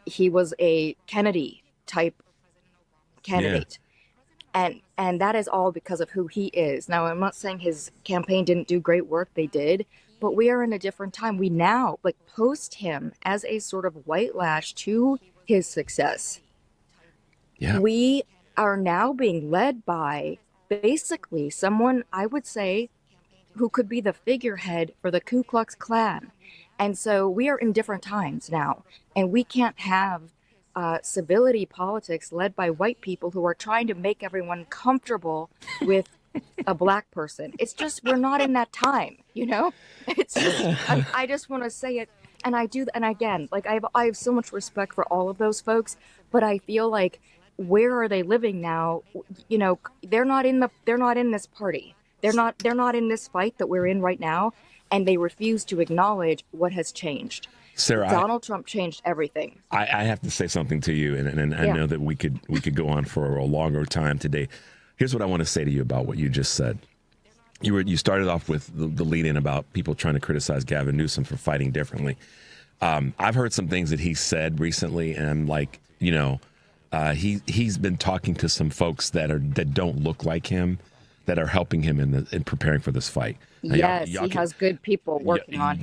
He was a Kennedy-type candidate. Yeah. And that is all because of who he is. Now, I'm not saying his campaign didn't do great work. They did. But we are in a different time. We now, post him as a sort of white lash to his success. Yeah. We are now being led by basically someone, I would say, who could be the figurehead for the Ku Klux Klan. And so we are in different times now. And we can't have civility politics led by white people who are trying to make everyone comfortable with a black person. It's just, we're not in that time, It's just, I just want to say it. And I do. And again, I have so much respect for all of those folks, but I feel like, where are they living now? They're not in this party. They're not in this fight that we're in right now. And they refuse to acknowledge what has changed. Sarah, Donald Trump changed everything. I have to say something to you, and I know that we could go on for a longer time today. Here's what I want to say to you about what you just said. You started off with the lead-in about people trying to criticize Gavin Newsom for fighting differently. I've heard some things that he said recently, and I'm like, he's been talking to some folks that don't look like him, that are helping him in preparing for this fight. Now, Yes, he has good people working on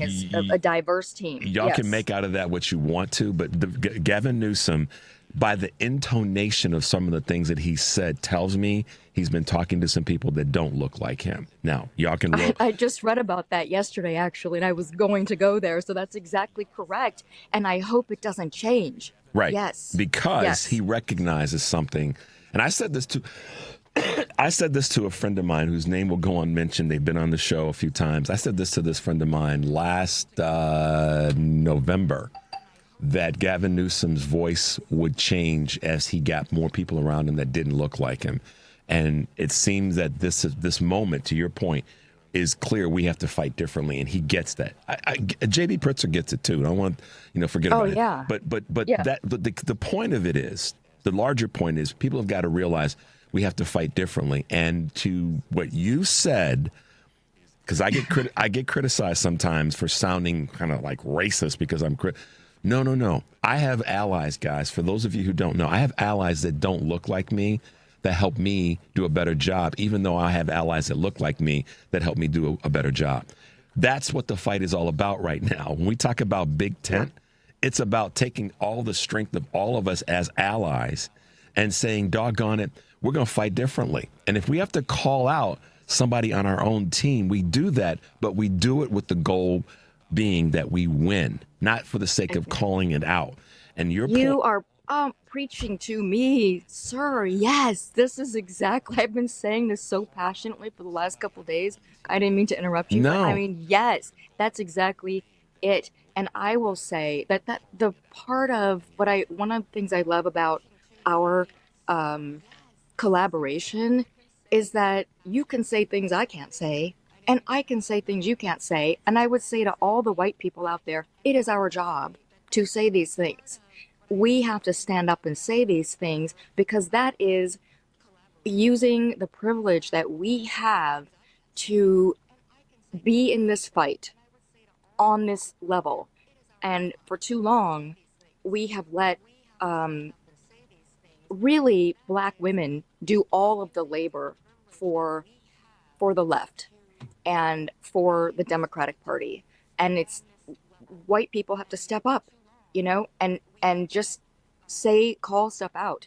a diverse team. Y'all can make out of that what you want to, but Gavin Newsom, by the intonation of some of the things that he said, tells me he's been talking to some people that don't look like him. Now, y'all can roll. I just read about that yesterday, actually, and I was going to go there, so that's exactly correct. And I hope it doesn't change. Right. Yes. Because he recognizes something. And I said this to a friend of mine whose name will go unmentioned. They've been on the show a few times. I said this to this friend of mine last November, that Gavin Newsom's voice would change as he got more people around him that didn't look like him. And it seems that this moment, to your point, is clear. We have to fight differently, and he gets that. J.B. Pritzker gets it too. I don't want forget about it. Yeah. But the point of it is, the larger point is, people have got to realize we have to fight differently. And to what you said, because I get criticized sometimes for sounding kind of like racist because I'm No. I have allies, guys. For those of you who don't know, I have allies that don't look like me that help me do a better job, even though I have allies that look like me that help me do a better job. That's what the fight is all about right now. When we talk about Big Tent, it's about taking all the strength of all of us as allies and saying, doggone it, we're going to fight differently. And if we have to call out somebody on our own team, we do that, but we do it with the goal being that we win, not for the sake of calling it out. And you are preaching to me, sir. Yes, this is exactly. I've been saying this so passionately for the last couple of days. I didn't mean to interrupt you. No. But I mean, yes, that's exactly it. And I will say that the part of one of the things I love about our collaboration is that you can say things I can't say, and I can say things you can't say. And I would say to all the white people out there, it is our job to say these things. We have to stand up and say these things, because that is using the privilege that we have to be in this fight on this level. And for too long, we have let really Black women do all of the labor for the left and for the Democratic Party. And it's white people have to step up, and just call stuff out.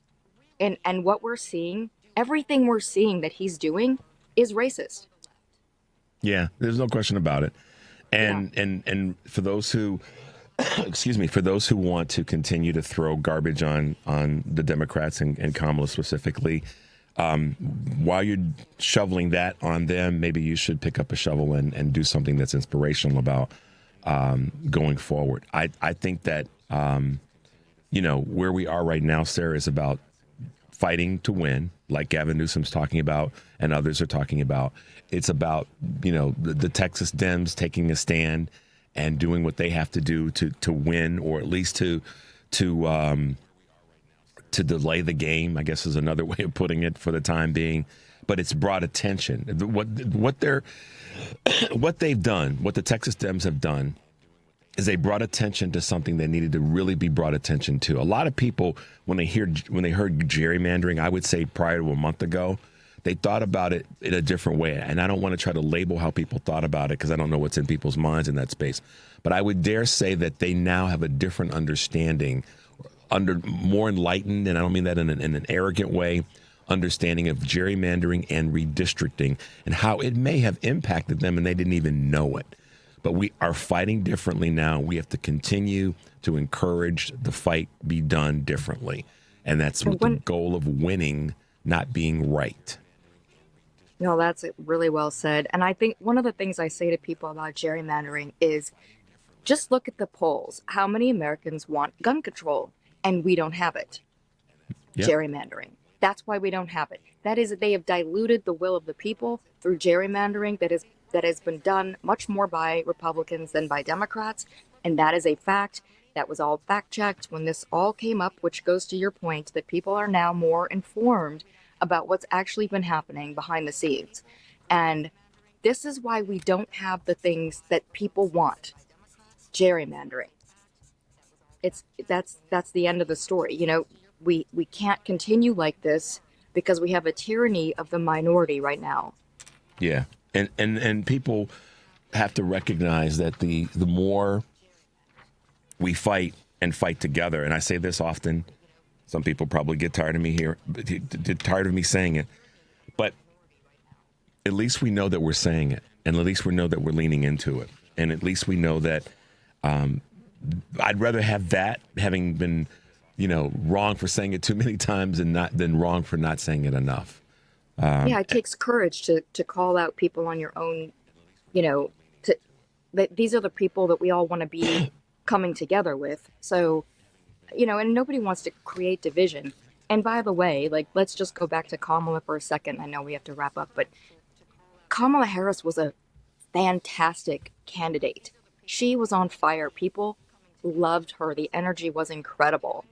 And what we're seeing, everything we're seeing that he's doing is racist. Yeah, there's no question about it. And for those who for those who want to continue to throw garbage on the Democrats and Kamala specifically, while you're shoveling that on them, maybe you should pick up a shovel and do something that's inspirational about going forward. I think that, where we are right now, Sarah, is about fighting to win, like Gavin Newsom's talking about and others are talking about. It's about, the Texas Dems taking a stand and doing what they have to do to win, or at least to delay the game, I guess is another way of putting it, for the time being. But it's brought attention. What they've done, what the Texas Dems have done, is they brought attention to something that needed to really be brought attention to. A lot of people, when they heard gerrymandering, I would say prior to a month ago, they thought about it in a different way. And I don't want to try to label how people thought about it, because I don't know what's in people's minds in that space. But I would dare say that they now have a different understanding, more enlightened, and I don't mean that in an arrogant way, understanding of gerrymandering and redistricting and how it may have impacted them and they didn't even know it. But we are fighting differently now. We have to continue to encourage the fight be done differently. And that's with the goal of winning, not being right. No, that's really well said. And I think one of the things I say to people about gerrymandering is just look at the polls. How many Americans want gun control? And we don't have it. Yep. Gerrymandering. That's why we don't have it. That is, they have diluted the will of the people through gerrymandering that has been done much more by Republicans than by Democrats. And that is a fact. That was all fact-checked when this all came up, which goes to your point that people are now more informed about what's actually been happening behind the scenes. And this is why we don't have the things that people want. Gerrymandering. That's the end of the story. We can't continue like this because we have a tyranny of the minority right now. Yeah. And people have to recognize that the more we fight and fight together, and I say this often, some people probably get tired of me saying it, but at least we know that we're saying it, and at least we know that we're leaning into it, and at least we know that I'd rather have that having been, wrong for saying it too many times than wrong for not saying it enough. It takes courage to call out people on your own, that these are the people that we all want to be coming together with. So, and nobody wants to create division. And by the way, let's just go back to Kamala for a second. I know we have to wrap up, but Kamala Harris was a fantastic candidate. She was on fire. People loved her. The energy was incredible.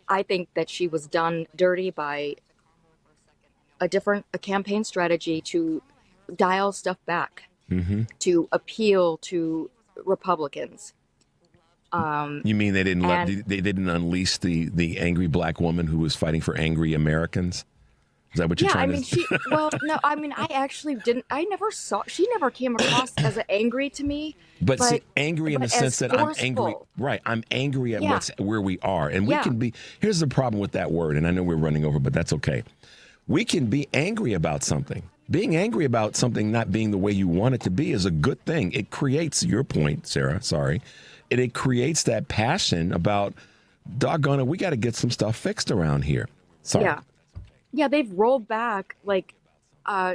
I think that she was done dirty by a campaign strategy to dial stuff back, to appeal to Republicans. You mean they didn't unleash the angry black woman who was fighting for angry Americans? Is that what you're trying to say? She never came across as angry to me. But see, angry in the sense that forceful. I'm angry. Right. I'm angry at where we are. And we Yeah. can be, here's the problem with that word, and I know we're running over, but that's okay. We can be angry about something. Being angry about something not being the way you want it to be is a good thing. It creates, your point, Sarah, sorry, it creates that passion about, doggone it, we got to get some stuff fixed around here. Sorry. Yeah, they've rolled back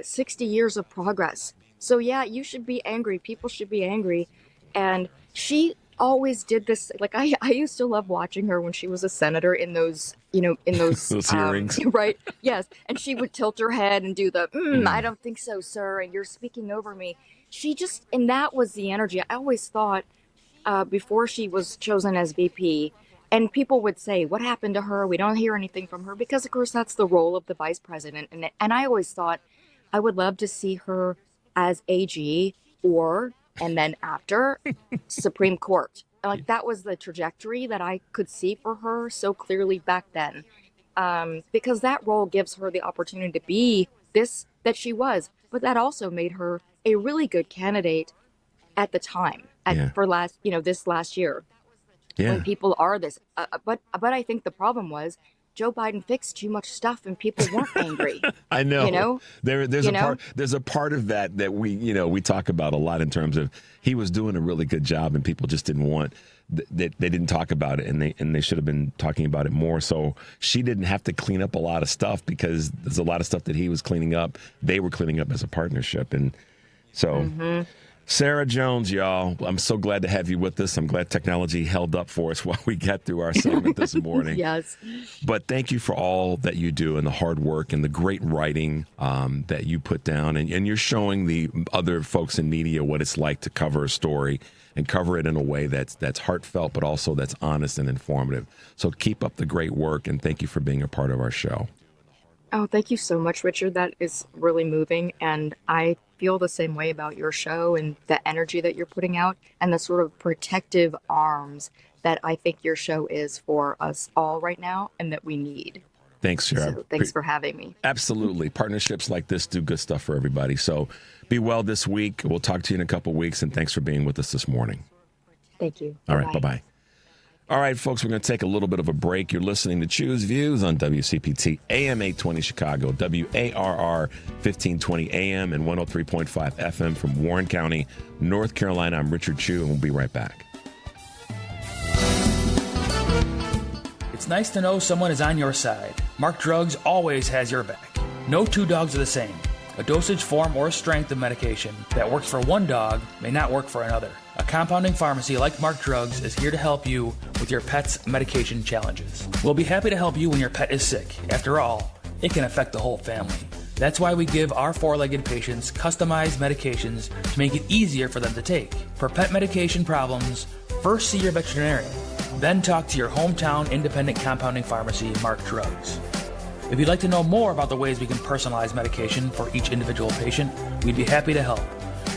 60 years of progress. So yeah, you should be angry. People should be angry. And she always did this. I used to love watching her when she was a senator in those, those hearings. Right. Yes. And she would tilt her head and do the, I don't think so, sir. And you're speaking over me. And that was the energy. I always thought before she was chosen as VP, and people would say, what happened to her? We don't hear anything from her, because of course that's the role of the vice president. And I always thought I would love to see her as AG and then after Supreme Court. That was the trajectory that I could see for her so clearly back then. Because that role gives her the opportunity to be this that she was, but that also made her a really good candidate at the time for this last year. Yeah. When people are this, but I think the problem was Joe Biden fixed too much stuff and people weren't angry. I know. There's a part of that we talk about a lot in terms of he was doing a really good job and people just didn't want they didn't talk about it, and they should have been talking about it more. So she didn't have to clean up a lot of stuff because there's a lot of stuff that he was cleaning up. They were cleaning up as a partnership, and so. Sarah Jones, y'all, I'm so glad to have you with us. I'm glad technology held up for us while we got through our segment this morning. Yes. But thank you for all that you do and the hard work and the great writing that you put down. And you're showing the other folks in media what it's like to cover a story and cover it in a way that's heartfelt, but also that's honest and informative. So keep up the great work, and thank you for being a part of our show. Oh, thank you so much, Richard. That is really moving. And I feel the same way about your show and the energy that you're putting out and the sort of protective arms that I think your show is for us all right now and that we need. Thanks, Sarah. So thanks for having me. Absolutely. Partnerships like this do good stuff for everybody. So be well this week. We'll talk to you in a couple of weeks, and thanks for being with us this morning. Thank you. All right. Bye-bye. All right, folks, we're going to take a little bit of a break. You're listening to Choose Views on WCPT, AM 820 Chicago, WARR 1520 AM and 103.5 FM from Warren County, North Carolina. I'm Richard Chu, and we'll be right back. It's nice to know someone is on your side. Mark Drugs always has your back. No two dogs are the same. A dosage form or strength of medication that works for one dog may not work for another. A compounding pharmacy like Mark Drugs is here to help you with your pet's medication challenges. We'll be happy to help you when your pet is sick. After all, it can affect the whole family. That's why we give our four-legged patients customized medications to make it easier for them to take. For pet medication problems, first see your veterinarian, then talk to your hometown independent compounding pharmacy, Mark Drugs. If you'd like to know more about the ways we can personalize medication for each individual patient, we'd be happy to help.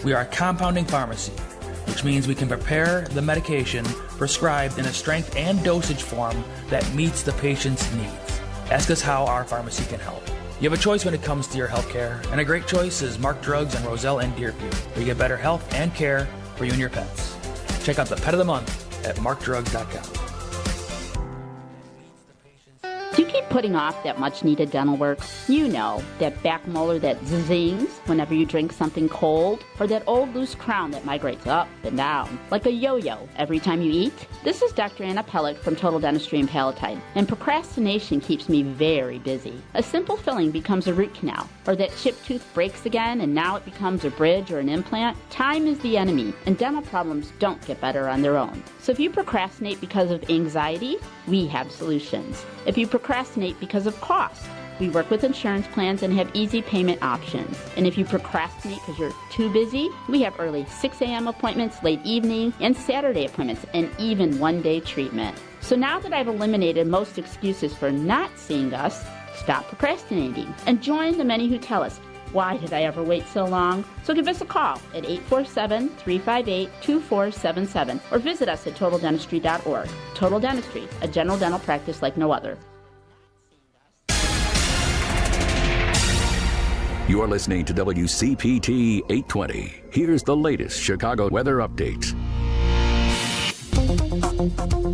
We are a compounding pharmacy, which means we can prepare the medication prescribed in a strength and dosage form that meets the patient's needs. Ask us how our pharmacy can help. You have a choice when it comes to your health care, and a great choice is Mark Drugs and Roselle and Deerfield, where you get better health and care for you and your pets. Check out the Pet of the Month at markdrugs.com. Do you keep putting off that much-needed dental work? You know, that back molar that zings whenever you drink something cold, or that old loose crown that migrates up and down like a yo-yo every time you eat? This is Dr. Anna Pellick from Total Dentistry and Palatine, and procrastination keeps me very busy. A simple filling becomes a root canal, or that chipped tooth breaks again and now it becomes a bridge or an implant. Time is the enemy, and dental problems don't get better on their own. So if you procrastinate because of anxiety, we have solutions. If you procrastinate because of cost, we work with insurance plans and have easy payment options. And if you procrastinate because you're too busy, we have early 6 a.m. appointments, late evening, and Saturday appointments, and even one-day treatment. So now that I've eliminated most excuses for not seeing us, stop procrastinating and join the many who tell us, why did I ever wait so long? So give us a call at 847-358-2477 or visit us at totaldentistry.org. Total Dentistry, a general dental practice like no other. You are listening to WCPT 820. Here's the latest Chicago weather update.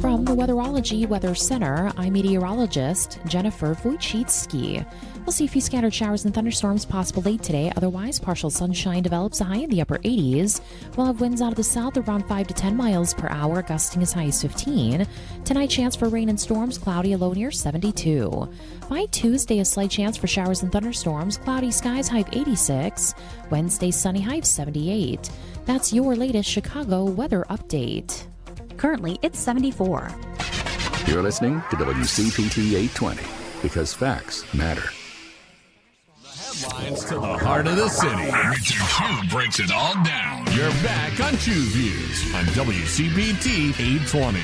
From the Weatherology Weather Center, I'm meteorologist Jennifer Wojcicki. We'll see a few scattered showers and thunderstorms possible late today. Otherwise, partial sunshine develops a high in the upper 80s. We'll have winds out of the south around 5 to 10 miles per hour, gusting as high as 15. Tonight, chance for rain and storms, cloudy, a low near 72. By Tuesday, a slight chance for showers and thunderstorms, cloudy skies, high of 86. Wednesday, sunny, high of 78. That's your latest Chicago weather update. Currently, it's 74. You're listening to WCPT 820 because facts matter. Headlines to the heart of the city. Richard Q breaks it all down. You're back on Choose Views on WCPT 820.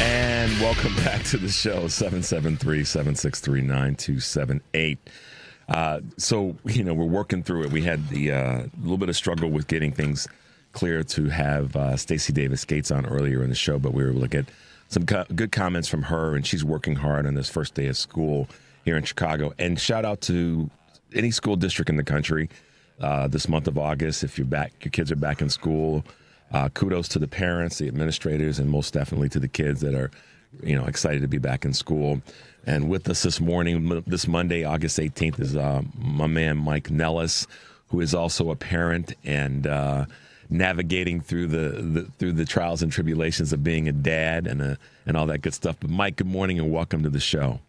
And welcome back to the show, 773-763-9278. So, we're working through it. We had the little bit of struggle with getting things clear to have Stacy Davis Gates on earlier in the show, but we were able to get some good comments from her, and she's working hard on this first day of school here in Chicago. And shout out to any school district in the country this month of August. If your kids are back in school, kudos to the parents, the administrators, and most definitely to the kids that are, excited to be back in school. And with us this morning, this Monday, August 18th, is my man Mike Nellis, who is also a parent and navigating through the trials and tribulations of being a dad and all that good stuff. But Mike, good morning and welcome to the show.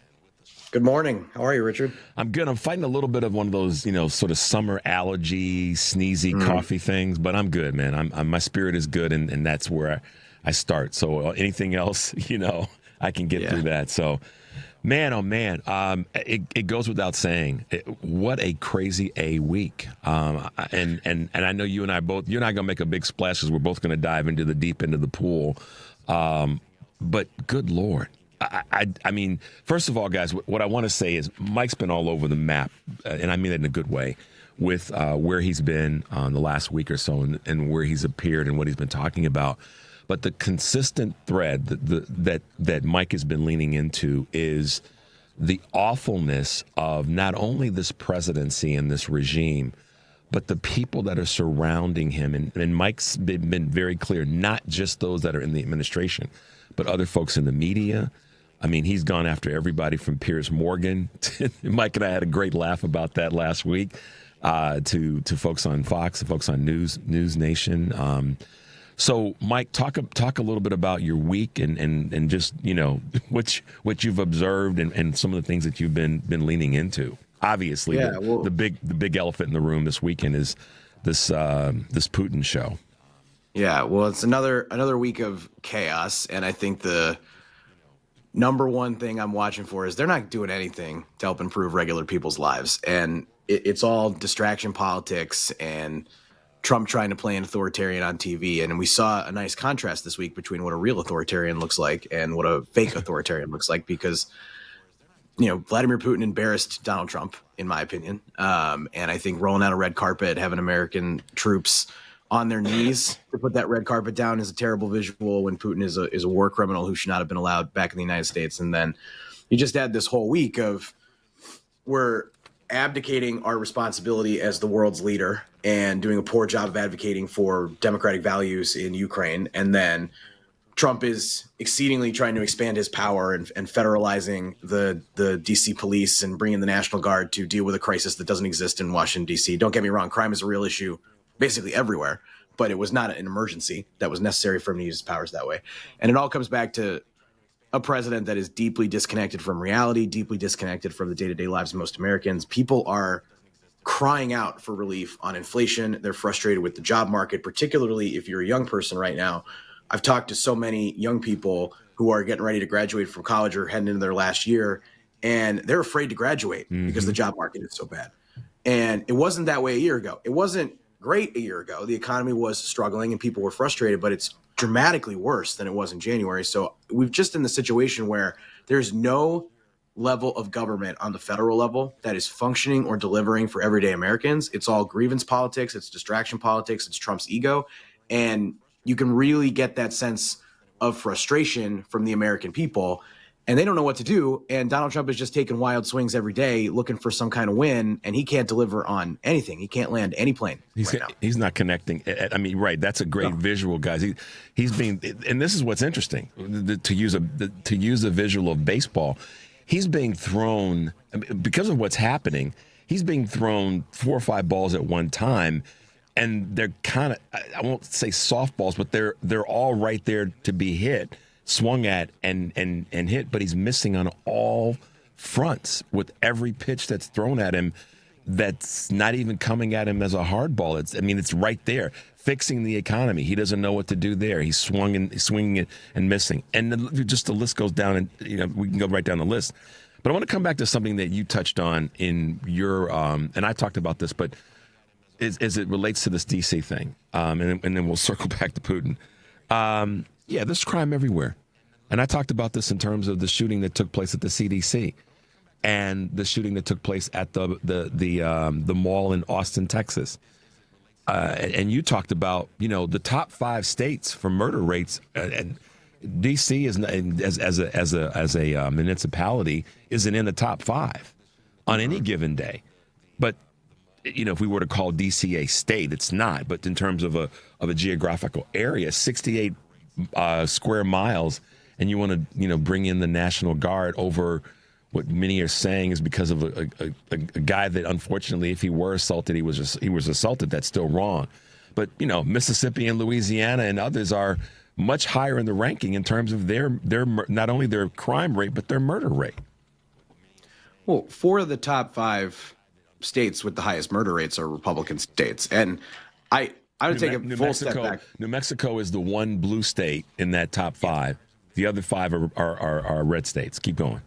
Good morning. How are you, Richard? I'm good. I'm fighting a little bit of one of those, sort of summer allergy, sneezy coffee things, but I'm good, man. My spirit is good, and that's where I start. So anything else, I can get through that. So, man, oh man, it goes without saying, what a crazy week. And I know you and I both, you're not going to make a big splash because we're both going to dive into the deep end of the pool. But good Lord. I mean, first of all, guys, what I want to say is Mike's been all over the map, and I mean that in a good way, with where he's been the last week or so and where he's appeared and what he's been talking about. But the consistent thread that Mike has been leaning into is the awfulness of not only this presidency and this regime, but the people that are surrounding him. And Mike's been very clear, not just those that are in the administration, but other folks in the media. I mean, he's gone after everybody from Piers Morgan. Mike and I had a great laugh about that last week to folks on Fox, folks on News Nation. So, Mike, talk a little bit about your week and just, what you've observed and some of the things that you've been leaning into. Obviously, the big elephant in the room this weekend is this Putin show. Yeah, well, it's another week of chaos, and I think the number one thing I'm watching for is they're not doing anything to help improve regular people's lives, and it's all distraction politics and Trump trying to play an authoritarian on TV. And we saw a nice contrast this week between what a real authoritarian looks like and what a fake authoritarian looks like, because Vladimir Putin embarrassed Donald Trump, in my opinion, and I think rolling out a red carpet, having American troops on their knees to put that red carpet down is a terrible visual when Putin is a war criminal who should not have been allowed back in the United States. And then you just had this whole week of, we're abdicating our responsibility as the world's leader and doing a poor job of advocating for democratic values in Ukraine. And then Trump is exceedingly trying to expand his power and federalizing the DC police and bringing the National Guard to deal with a crisis that doesn't exist in Washington, D.C. Don't get me wrong. Crime is a real issue basically everywhere, but it was not an emergency that was necessary for him to use his powers that way. And it all comes back to a president that is deeply disconnected from reality, deeply disconnected from the day-to-day lives of most Americans. People are crying out for relief on inflation. They're frustrated with the job market, particularly if you're a young person right now. I've talked to so many young people who are getting ready to graduate from college or heading into their last year, and they're afraid to graduate because the job market is so bad. And it wasn't that way a year ago. It wasn't great a year ago. The economy was struggling and people were frustrated, but it's dramatically worse than it was in January. So we've just in the situation where there's no level of government on the federal level that is functioning or delivering for everyday Americans. It's all grievance politics. It's distraction politics. It's Trump's ego. And you can really get that sense of frustration from the American people, and they don't know what to do. And Donald Trump is just taking wild swings every day looking for some kind of win, and he can't deliver on anything. He can't land any plane. He's not connecting. I mean, right. That's a great visual, guys. He's being, and this is what's interesting, to use a visual of baseball. He's being thrown, because of what's happening, he's being thrown 4 or 5 balls at one time, and they're kind of, I won't say softballs, but they're all right there to be hit, swung at and hit, but he's missing on all fronts with every pitch that's thrown at him that's not even coming at him as a hard ball. It's right there, fixing the economy. He doesn't know what to do there. He's swinging it and missing. And the list goes down, and we can go right down the list. But I want to come back to something that you touched on in your, and I talked about this, but as it relates to this DC thing, and then we'll circle back to Putin. There's crime everywhere. And I talked about this in terms of the shooting that took place at the CDC and the shooting that took place at the mall in Austin, Texas. And you talked about, the top 5 states for murder rates, and DC is as a municipality isn't in the top 5 on any given day. But if we were to call DC a state, it's not. But in terms of a geographical area, 68 square miles, and you want to bring in the National Guard over what many are saying is because of a guy that, unfortunately, if he were assaulted, he was assaulted. That's still wrong. But Mississippi and Louisiana and others are much higher in the ranking in terms of their not only their crime rate but their murder rate. Well, 4 of the top 5 states with the highest murder rates are Republican states, and I would take a full step back. New Mexico is the one blue state in that top 5. The other 5 are red states. Keep going.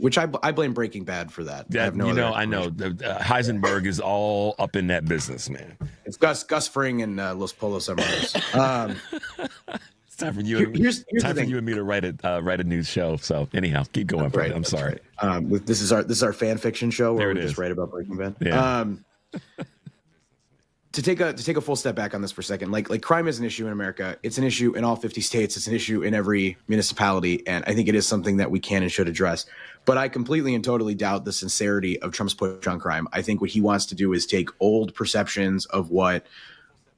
Which I blame Breaking Bad for that. Yeah, I know. Heisenberg is all up in that business, man. It's Gus Fring and Los Polos Hermanos. It's time for you. Here's time for you and me to write a news show. So anyhow, keep going. Right, I'm sorry. Right. This is our fan fiction show where we just write about Breaking Bad. Yeah. To take a full step back on this for a second, like crime is an issue in America. It's an issue in all 50 states. It's an issue in every municipality, and I think it is something that we can and should address. But I completely and totally doubt the sincerity of Trump's push on crime. I think what he wants to do is take old perceptions of what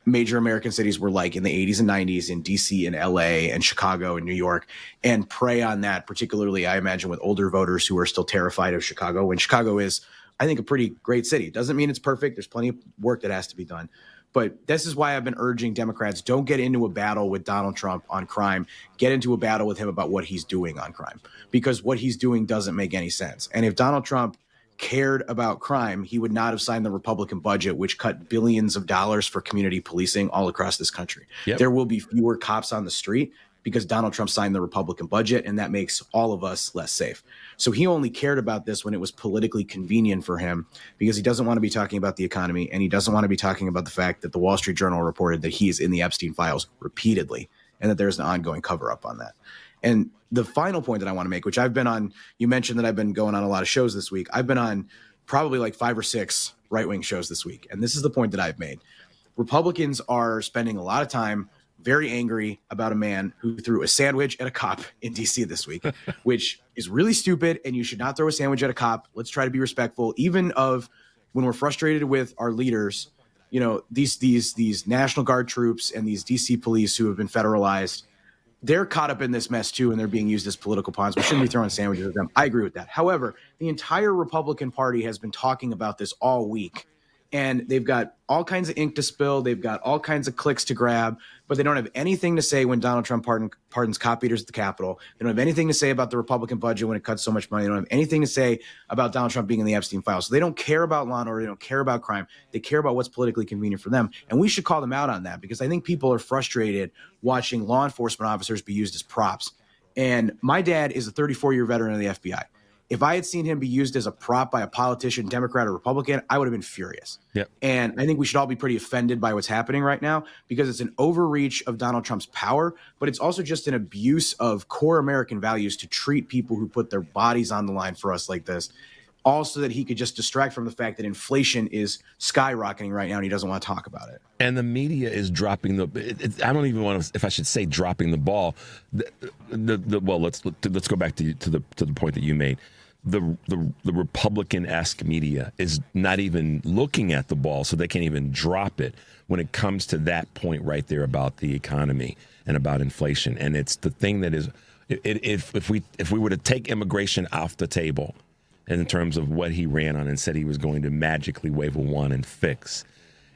major American cities were like in the 80s and 90s in DC and LA and Chicago and New York and prey on that, particularly, I imagine, with older voters who are still terrified of Chicago. When Chicago is, I think, a pretty great city. Doesn't mean it's perfect. There's plenty of work that has to be done. But this is why I've been urging Democrats, don't get into a battle with Donald Trump on crime. Get into a battle with him about what he's doing on crime, because what he's doing doesn't make any sense. And if Donald Trump cared about crime, he would not have signed the Republican budget, which cut billions of dollars for community policing all across this country. Yep. There will be fewer cops on the street because Donald Trump signed the Republican budget, and that makes all of us less safe. So he only cared about this when it was politically convenient for him, because he doesn't want to be talking about the economy, and he doesn't want to be talking about the fact that the Wall Street Journal reported that he is in the Epstein files repeatedly, and that there's an ongoing cover-up on that. And the final point that I want to make, which I've been on, you mentioned that I've been going on a lot of shows this week. I've been on probably like 5 or 6 right-wing shows this week, and this is the point that I've made. Republicans are spending a lot of time very angry about a man who threw a sandwich at a cop in D.C. this week, which is really stupid, and you should not throw a sandwich at a cop. Let's try to be respectful, even of when we're frustrated with our leaders. You know, these National Guard troops and these D.C. police who have been federalized, they're caught up in this mess too, and they're being used as political pawns. We shouldn't be throwing sandwiches at them. I agree with that. However, the entire Republican Party has been talking about this all week, and they've got all kinds of ink to spill. They've got all kinds of clicks to grab, but they don't have anything to say when Donald Trump pardons cop eaters at the Capitol. They don't have anything to say about the Republican budget when it cuts so much money. They don't have anything to say about Donald Trump being in the Epstein files. So they don't care about law and order. They don't care about crime. They care about what's politically convenient for them. And we should call them out on that, because I think people are frustrated watching law enforcement officers be used as props. And my dad is a 34-year veteran of the FBI. If I had seen him be used as a prop by a politician, Democrat or Republican, I would have been furious. Yep. And I think we should all be pretty offended by what's happening right now, because it's an overreach of Donald Trump's power, but it's also just an abuse of core American values to treat people who put their bodies on the line for us like this, also that he could just distract from the fact that inflation is skyrocketing right now and he doesn't want to talk about it. And the media is dropping I don't even want to, if I should say dropping the ball. Well, let's go back to the point that you made. The Republican-esque media is not even looking at the ball, so they can't even drop it when it comes to that point right there about the economy and about inflation. And it's the thing that is, if we were to take immigration off the table, and in terms of what he ran on and said he was going to magically wave a wand and fix,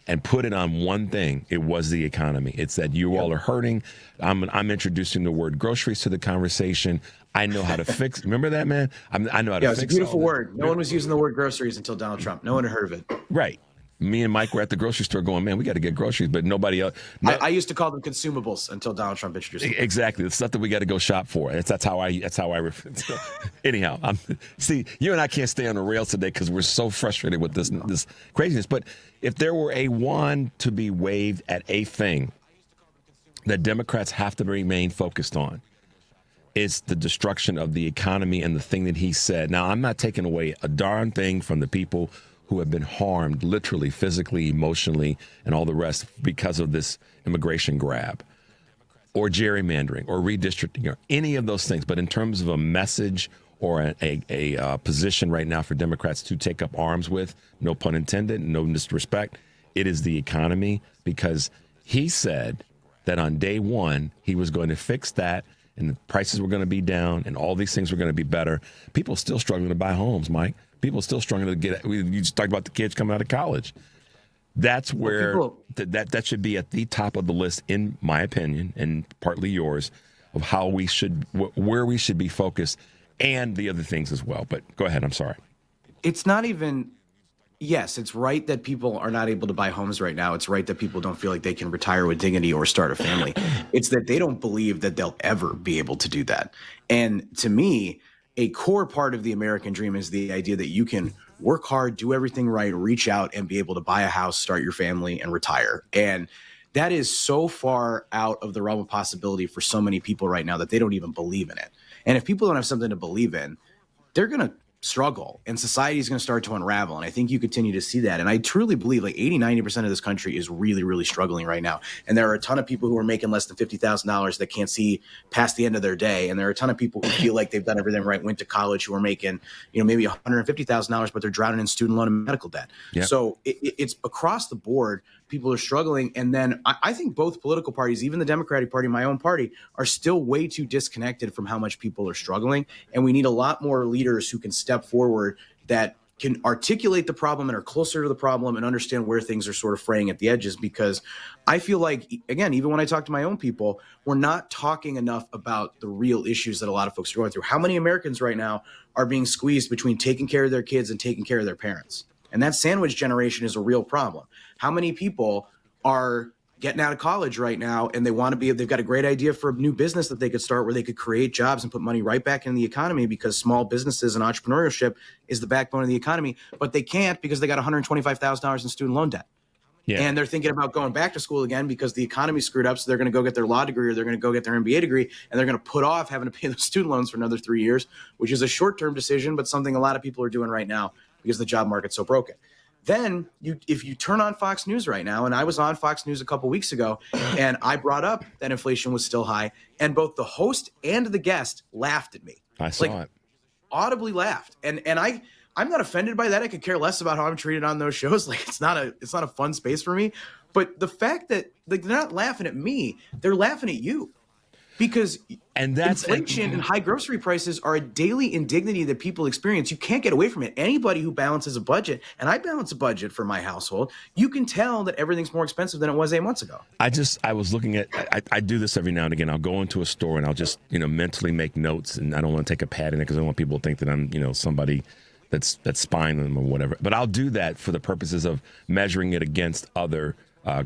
and put it on one thing, it was the economy. It's that you all are hurting. I'm introducing the word groceries to the conversation. I know how to fix. Remember that, man? I know how to fix. It's a beautiful word. No one was using the word groceries until Donald Trump. No one had heard of it. Right. Me and Mike were at the grocery store going, man, we got to get groceries, but nobody else. I used to call them consumables until Donald Trump introduced them. Exactly. The stuff that we got to go shop for. That's how I anyhow, see, you and I can't stay on the rails today because we're so frustrated with this craziness. But if there were a wand to be waved at a thing that Democrats have to remain focused on, it's the destruction of the economy and the thing that he said. Now, I'm not taking away a darn thing from the people who have been harmed literally, physically, emotionally, and all the rest because of this immigration grab or gerrymandering or redistricting or any of those things. But in terms of a message or a position right now for Democrats to take up arms with, no pun intended, no disrespect, it is the economy, because he said that on day one he was going to fix that and the prices were going to be down and all these things were going to be better. People still struggling to buy homes, Mike. People still struggling to get. You just talked about the kids coming out of college. That's where that should be at the top of the list, in my opinion, and partly yours, of how we should, where we should be focused, and the other things as well. But go ahead. I'm sorry. It's not even. Yes, it's right that people are not able to buy homes right now. It's right that people don't feel like they can retire with dignity or start a family. It's that they don't believe that they'll ever be able to do that. And to me, a core part of the American dream is the idea that you can work hard, do everything right, reach out and be able to buy a house, start your family, and retire. And that is so far out of the realm of possibility for so many people right now that they don't even believe in it. And if people don't have something to believe in, they're going to struggle and society is going to start to unravel. And I think you continue to see that. And I truly believe like 80-90% of this country is really, really struggling right now. And there are a ton of people who are making less than $50,000 that can't see past the end of their day. And there are a ton of people who feel like they've done everything right, went to college, who are making, maybe $150,000, but they're drowning in student loan and medical debt. Yep. So it's across the board. People are struggling. And then I think both political parties, even the Democratic Party, my own party, are still way too disconnected from how much people are struggling. And we need a lot more leaders who can step forward that can articulate the problem and are closer to the problem and understand where things are sort of fraying at the edges. Because I feel like, again, even when I talk to my own people, we're not talking enough about the real issues that a lot of folks are going through. How many Americans right now are being squeezed between taking care of their kids and taking care of their parents? And that sandwich generation is a real problem. How many people are getting out of college right now and they've got a great idea for a new business that they could start where they could create jobs and put money right back in the economy, because small businesses and entrepreneurship is the backbone of the economy, but they can't because they got $125,000 in student loan debt. Yeah. And they're thinking about going back to school again because the economy screwed up. So they're going to go get their law degree or they're going to go get their MBA degree, and they're going to put off having to pay those student loans for another 3 years, which is a short-term decision, but something a lot of people are doing right now because the job market's so broken. Then if you turn on Fox News right now, and I was on Fox News a couple weeks ago, and I brought up that inflation was still high, and both the host and the guest laughed at me. I saw it. Audibly laughed. And I'm not offended by that. I could care less about how I'm treated on those shows. Like it's not a fun space for me. But the fact that they're not laughing at me, they're laughing at you. Because inflation and high grocery prices are a daily indignity that people experience. You can't get away from it. Anybody who balances a budget, and I balance a budget for my household, you can tell that everything's more expensive than it was 8 months ago. I was looking at, I do this every now and again. I'll go into a store and I'll just, mentally make notes, and I don't want to take a pad in it because I don't want people to think that I'm, somebody that's spying on them or whatever. But I'll do that for the purposes of measuring it against other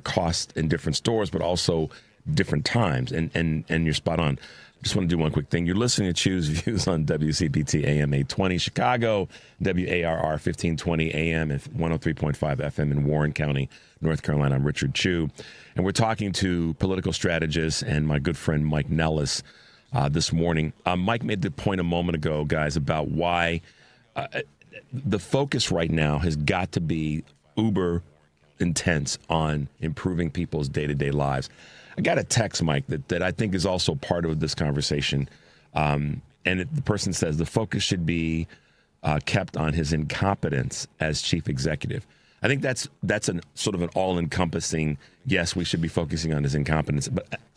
costs in different stores, but also different times, and you're spot on. Just want to do one quick thing. You're listening to Choose Views on WCPT AM 820 Chicago, WARR 1520 AM and 103.5 FM in Warren County, North Carolina. I'm Richard Chu, and we're talking to political strategist and my good friend Mike Nellis this morning. Mike made the point a moment ago, guys, about why the focus right now has got to be uber intense on improving people's day-to-day lives. I got a text, Mike, that I think is also part of this conversation. The person says the focus should be kept on his incompetence as chief executive. I think that's a sort of an all-encompassing, yes, we should be focusing on his incompetence,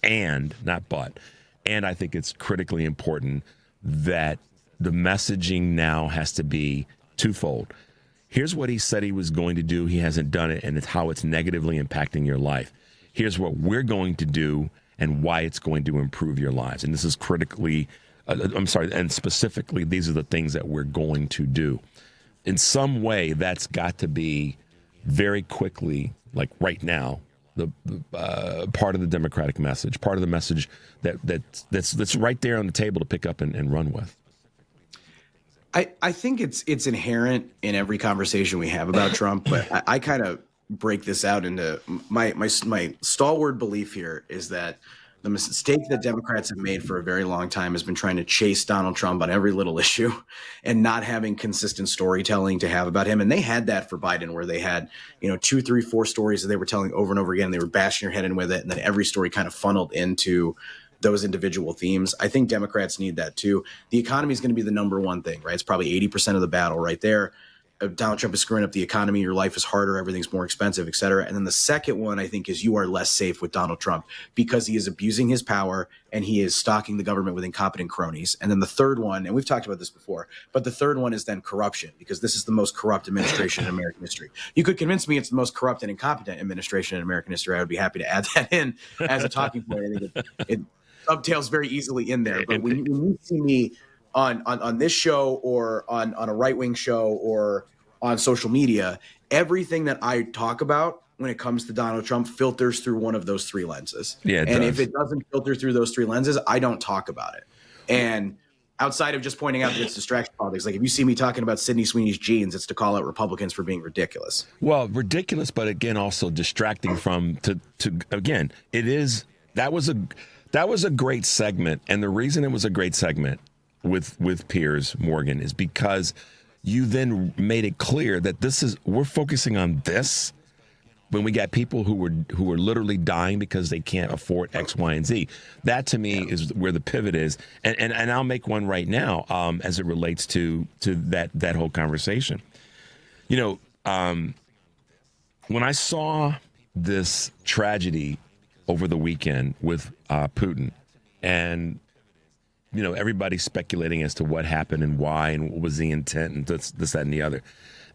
and I think it's critically important that the messaging now has to be twofold. Here's what he said he was going to do. He hasn't done it, and it's how it's negatively impacting your life. Here's what we're going to do and why it's going to improve your lives. And this is critically, and specifically, these are the things that we're going to do. In some way, that's got to be very quickly, like right now, the part of the Democratic message, part of the message that's right there on the table to pick up and run with. I think it's inherent in every conversation we have about Trump, but I kind of break this out into my stalwart belief here is that the mistake that Democrats have made for a very long time has been trying to chase Donald Trump on every little issue and not having consistent storytelling to have about him. And they had that for Biden, where they had, 2, 3, 4 stories that they were telling over and over again. They were bashing your head in with it. And then every story kind of funneled into those individual themes. I think Democrats need that too. The economy is going to be the number one thing, right? It's probably 80% of the battle right there. Donald Trump is screwing up the economy. Your life is harder. Everything's more expensive, et cetera. And then the second one, I think, is you are less safe with Donald Trump because he is abusing his power and he is stocking the government with incompetent cronies. And then the third one, and we've talked about this before, but the third one is then corruption, because this is the most corrupt administration in American history. You could convince me it's the most corrupt and incompetent administration in American history. I would be happy to add that in as a talking point. I think it dovetails very easily in there. But when you see me on this show or on a right-wing show or on social media, everything that I talk about when it comes to Donald Trump filters through one of those three lenses. Yeah, if it doesn't filter through those three lenses, I don't talk about it. And outside of just pointing out that it's distraction politics, like if you see me talking about Sidney Sweeney's jeans, it's to call out Republicans for being ridiculous. Well, ridiculous, but again, also distracting from to again, it is that was a great segment, and the reason it was a great segment with Piers Morgan is because you then made it clear that we're focusing on this when we got people who were literally dying because they can't afford X, Y, and Z. That to me is where the pivot is, and I'll make one right now as it relates to that whole conversation. When I saw this tragedy over the weekend with Putin, and everybody's speculating as to what happened and why and what was the intent and this, that, and the other.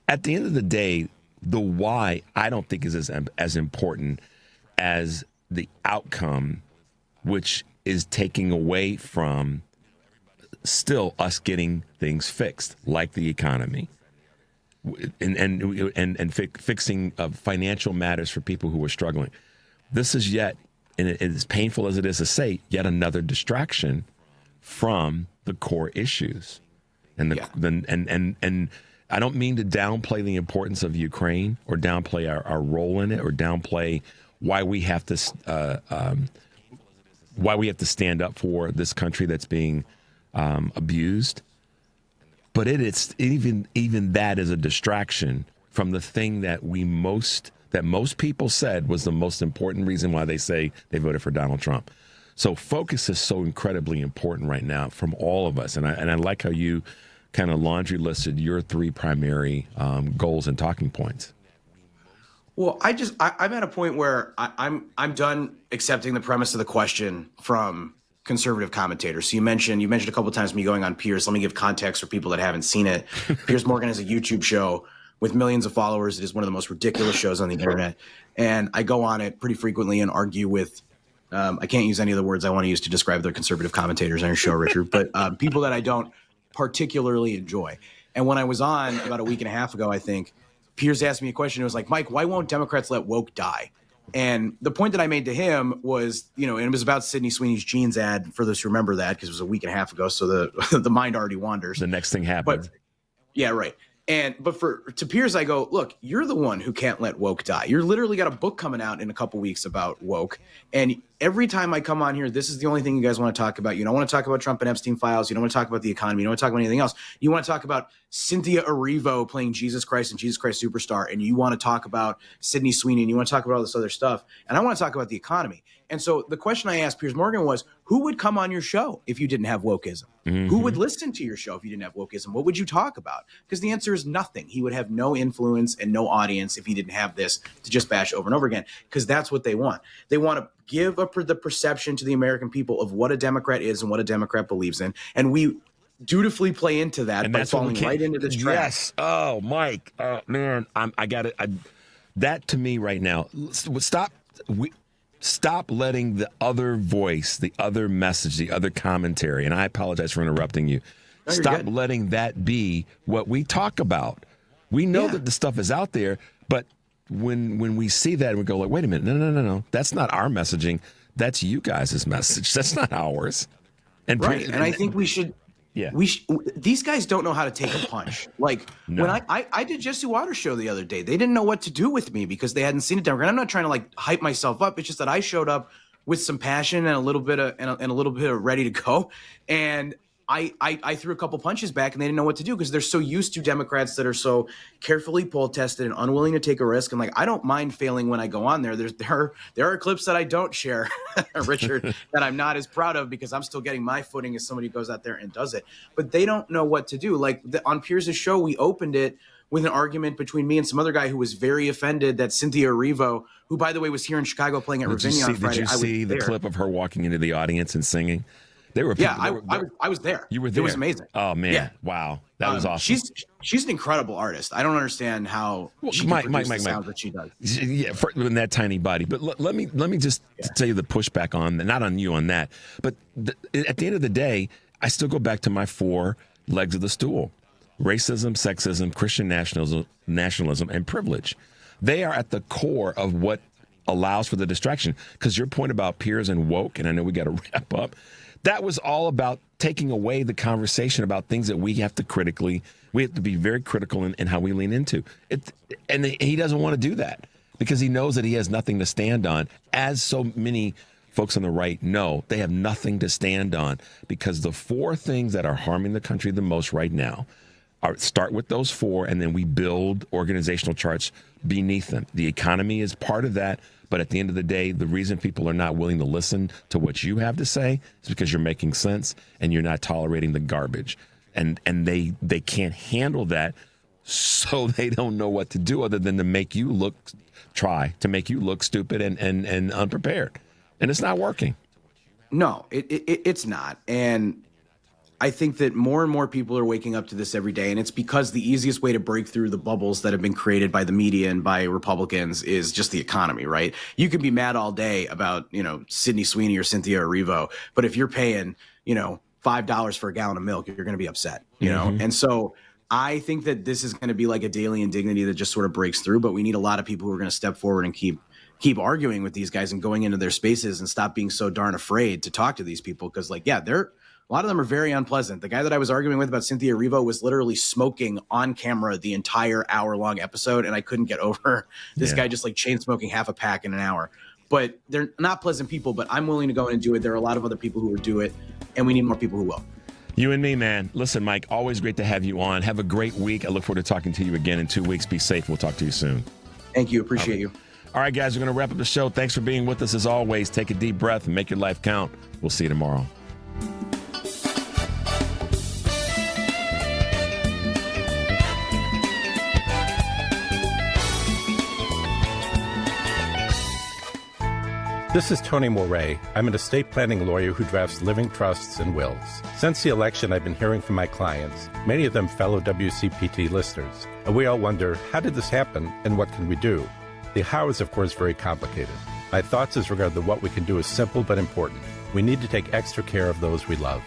At the end of the day, the why I don't think is as important as the outcome, which is taking away from still us getting things fixed, like the economy, and fixing financial matters for people who are struggling. This is yet, and as painful as it is to say, yet another distraction from the core issues, and I don't mean to downplay the importance of Ukraine or downplay our role in it or downplay why we have to stand up for this country that's being abused. But it's even that is a distraction from the thing that most people said was the most important reason why they say they voted for Donald Trump. So focus is so incredibly important right now from all of us. And I like how you kind of laundry listed your three primary goals and talking points. Well, I'm at a point where I'm done accepting the premise of the question from conservative commentators. So you mentioned a couple of times me going on Piers. Let me give context for people that haven't seen it. Piers Morgan has a YouTube show with millions of followers. It is one of the most ridiculous shows on the internet. And I go on it pretty frequently and argue with, I can't use any of the words I want to use to describe their conservative commentators on your show, Richard, but people that I don't particularly enjoy. And when I was on about a week and a half ago, I think, Piers asked me a question. It was like, Mike, why won't Democrats let woke die? And the point that I made to him was, and it was about Sydney Sweeney's jeans ad, for those who remember that, because it was a week and a half ago. So the mind already wanders. The next thing happened. But, yeah, right. But to Piers, I go, look, you're the one who can't let woke die. You're literally got a book coming out in a couple weeks about woke. And every time I come on here, this is the only thing you guys want to talk about. You don't want to talk about Trump and Epstein files. You don't want to talk about the economy. You don't want to talk about anything else. You want to talk about Cynthia Erivo playing Jesus Christ and Jesus Christ Superstar. And you want to talk about Sydney Sweeney, and you want to talk about all this other stuff. And I want to talk about the economy. And so the question I asked Piers Morgan was, who would come on your show if you didn't have wokeism? Mm-hmm. Who would listen to your show if you didn't have wokeism? What would you talk about? Because the answer is nothing. He would have no influence and no audience if he didn't have this to just bash over and over again, because that's what they want. They want to give the perception to the American people of what a Democrat is and what a Democrat believes in. And we dutifully play into that and by falling right into this trap. Yes. Oh, Mike. Oh, man. I got it. That to me right now, Stop letting the other voice, the other message, the other commentary, and I apologize for interrupting you. No, Stop letting that be what we talk about. We know that the stuff is out there, but when we see that, we go like, wait a minute, no. That's not our messaging. That's you guys' message. That's not ours. And I think we should. Yeah, these guys don't know how to take a punch. Like when I did Jesse Waters' show the other day, they didn't know what to do with me because they hadn't seen it. I'm not trying to like hype myself up. It's just that I showed up with some passion and a little bit of ready to go, and I threw a couple punches back, and they didn't know what to do because they're so used to Democrats that are so carefully poll tested and unwilling to take a risk. And like, I don't mind failing when I go on there. There are clips that I don't share, Richard, that I'm not as proud of because I'm still getting my footing as somebody who goes out there and does it. But they don't know what to do. Like on Piers' show, we opened it with an argument between me and some other guy who was very offended that Cynthia Erivo, who by the way was here in Chicago playing at Ravinia on Friday. Did you see the clip of her walking into the audience and singing? I was there. You were there. It was amazing. Oh man, yeah. Wow, that was awesome. She's an incredible artist. I don't understand how she can produce the sounds that she does. Yeah, in that tiny body. But let me just tell you the pushback on not on you on that. But at the end of the day, I still go back to my four legs of the stool: racism, sexism, Christian nationalism, and privilege. They are at the core of what allows for the distraction. Because your point about Piers and woke, and I know we got to wrap up. That was all about taking away the conversation about things that we have to be very critical in how we lean into it. And he doesn't want to do that because he knows that he has nothing to stand on. As so many folks on the right know, they have nothing to stand on because the four things that are harming the country the most right now start with those four, and then we build organizational charts beneath them. The economy is part of that. But at the end of the day, the reason people are not willing to listen to what you have to say is because you're making sense and you're not tolerating the garbage. And they can't handle that, so they don't know what to do other than to make you look stupid and unprepared. And it's not working. No, it's not. And I think that more and more people are waking up to this every day, and it's because the easiest way to break through the bubbles that have been created by the media and by Republicans is just the economy, right? You can be mad all day about, Sydney Sweeney or Cynthia Erivo, but if you're paying, $5 for a gallon of milk, you're going to be upset, you know? And so I think that this is going to be like a daily indignity that just sort of breaks through, but we need a lot of people who are going to step forward and keep arguing with these guys and going into their spaces and stop being so darn afraid to talk to these people. Cause a lot of them are very unpleasant. The guy that I was arguing with about Cynthia Erivo was literally smoking on camera the entire hour-long episode, and I couldn't get over this guy just like chain smoking half a pack in an hour. But they're not pleasant people, but I'm willing to go in and do it. There are a lot of other people who will do it, and we need more people who will. You and me, man. Listen, Mike, always great to have you on. Have a great week. I look forward to talking to you again in 2 weeks. Be safe. We'll talk to you soon. Thank you. Appreciate you. All right, guys, we're going to wrap up the show. Thanks for being with us as always. Take a deep breath and make your life count. We'll see you tomorrow. This is Tony Moray. I'm an estate planning lawyer who drafts living trusts and wills. Since the election, I've been hearing from my clients, many of them fellow WCPT listeners. And we all wonder, how did this happen and what can we do? The how is, of course, very complicated. My thoughts as regard to what we can do is simple but important. We need to take extra care of those we love.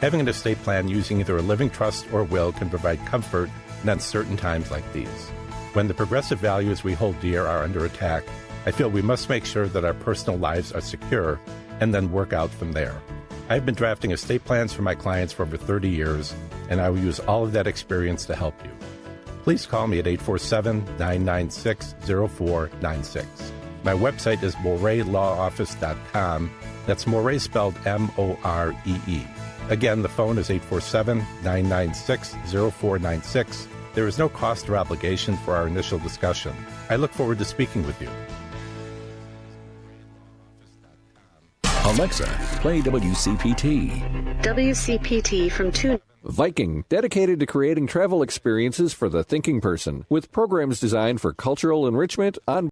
Having an estate plan using either a living trust or will can provide comfort in uncertain times like these. When the progressive values we hold dear are under attack, I feel we must make sure that our personal lives are secure and then work out from there. I've been drafting estate plans for my clients for over 30 years, and I will use all of that experience to help you. Please call me at 847-996-0496. My website is moreylawoffice.com. That's Morey spelled M-O-R-E-E. Again, the phone is 847-996-0496. There is no cost or obligation for our initial discussion. I look forward to speaking with you. Alexa, play WCPT. WCPT from TuneIn. Viking, dedicated to creating travel experiences for the thinking person, with programs designed for cultural enrichment on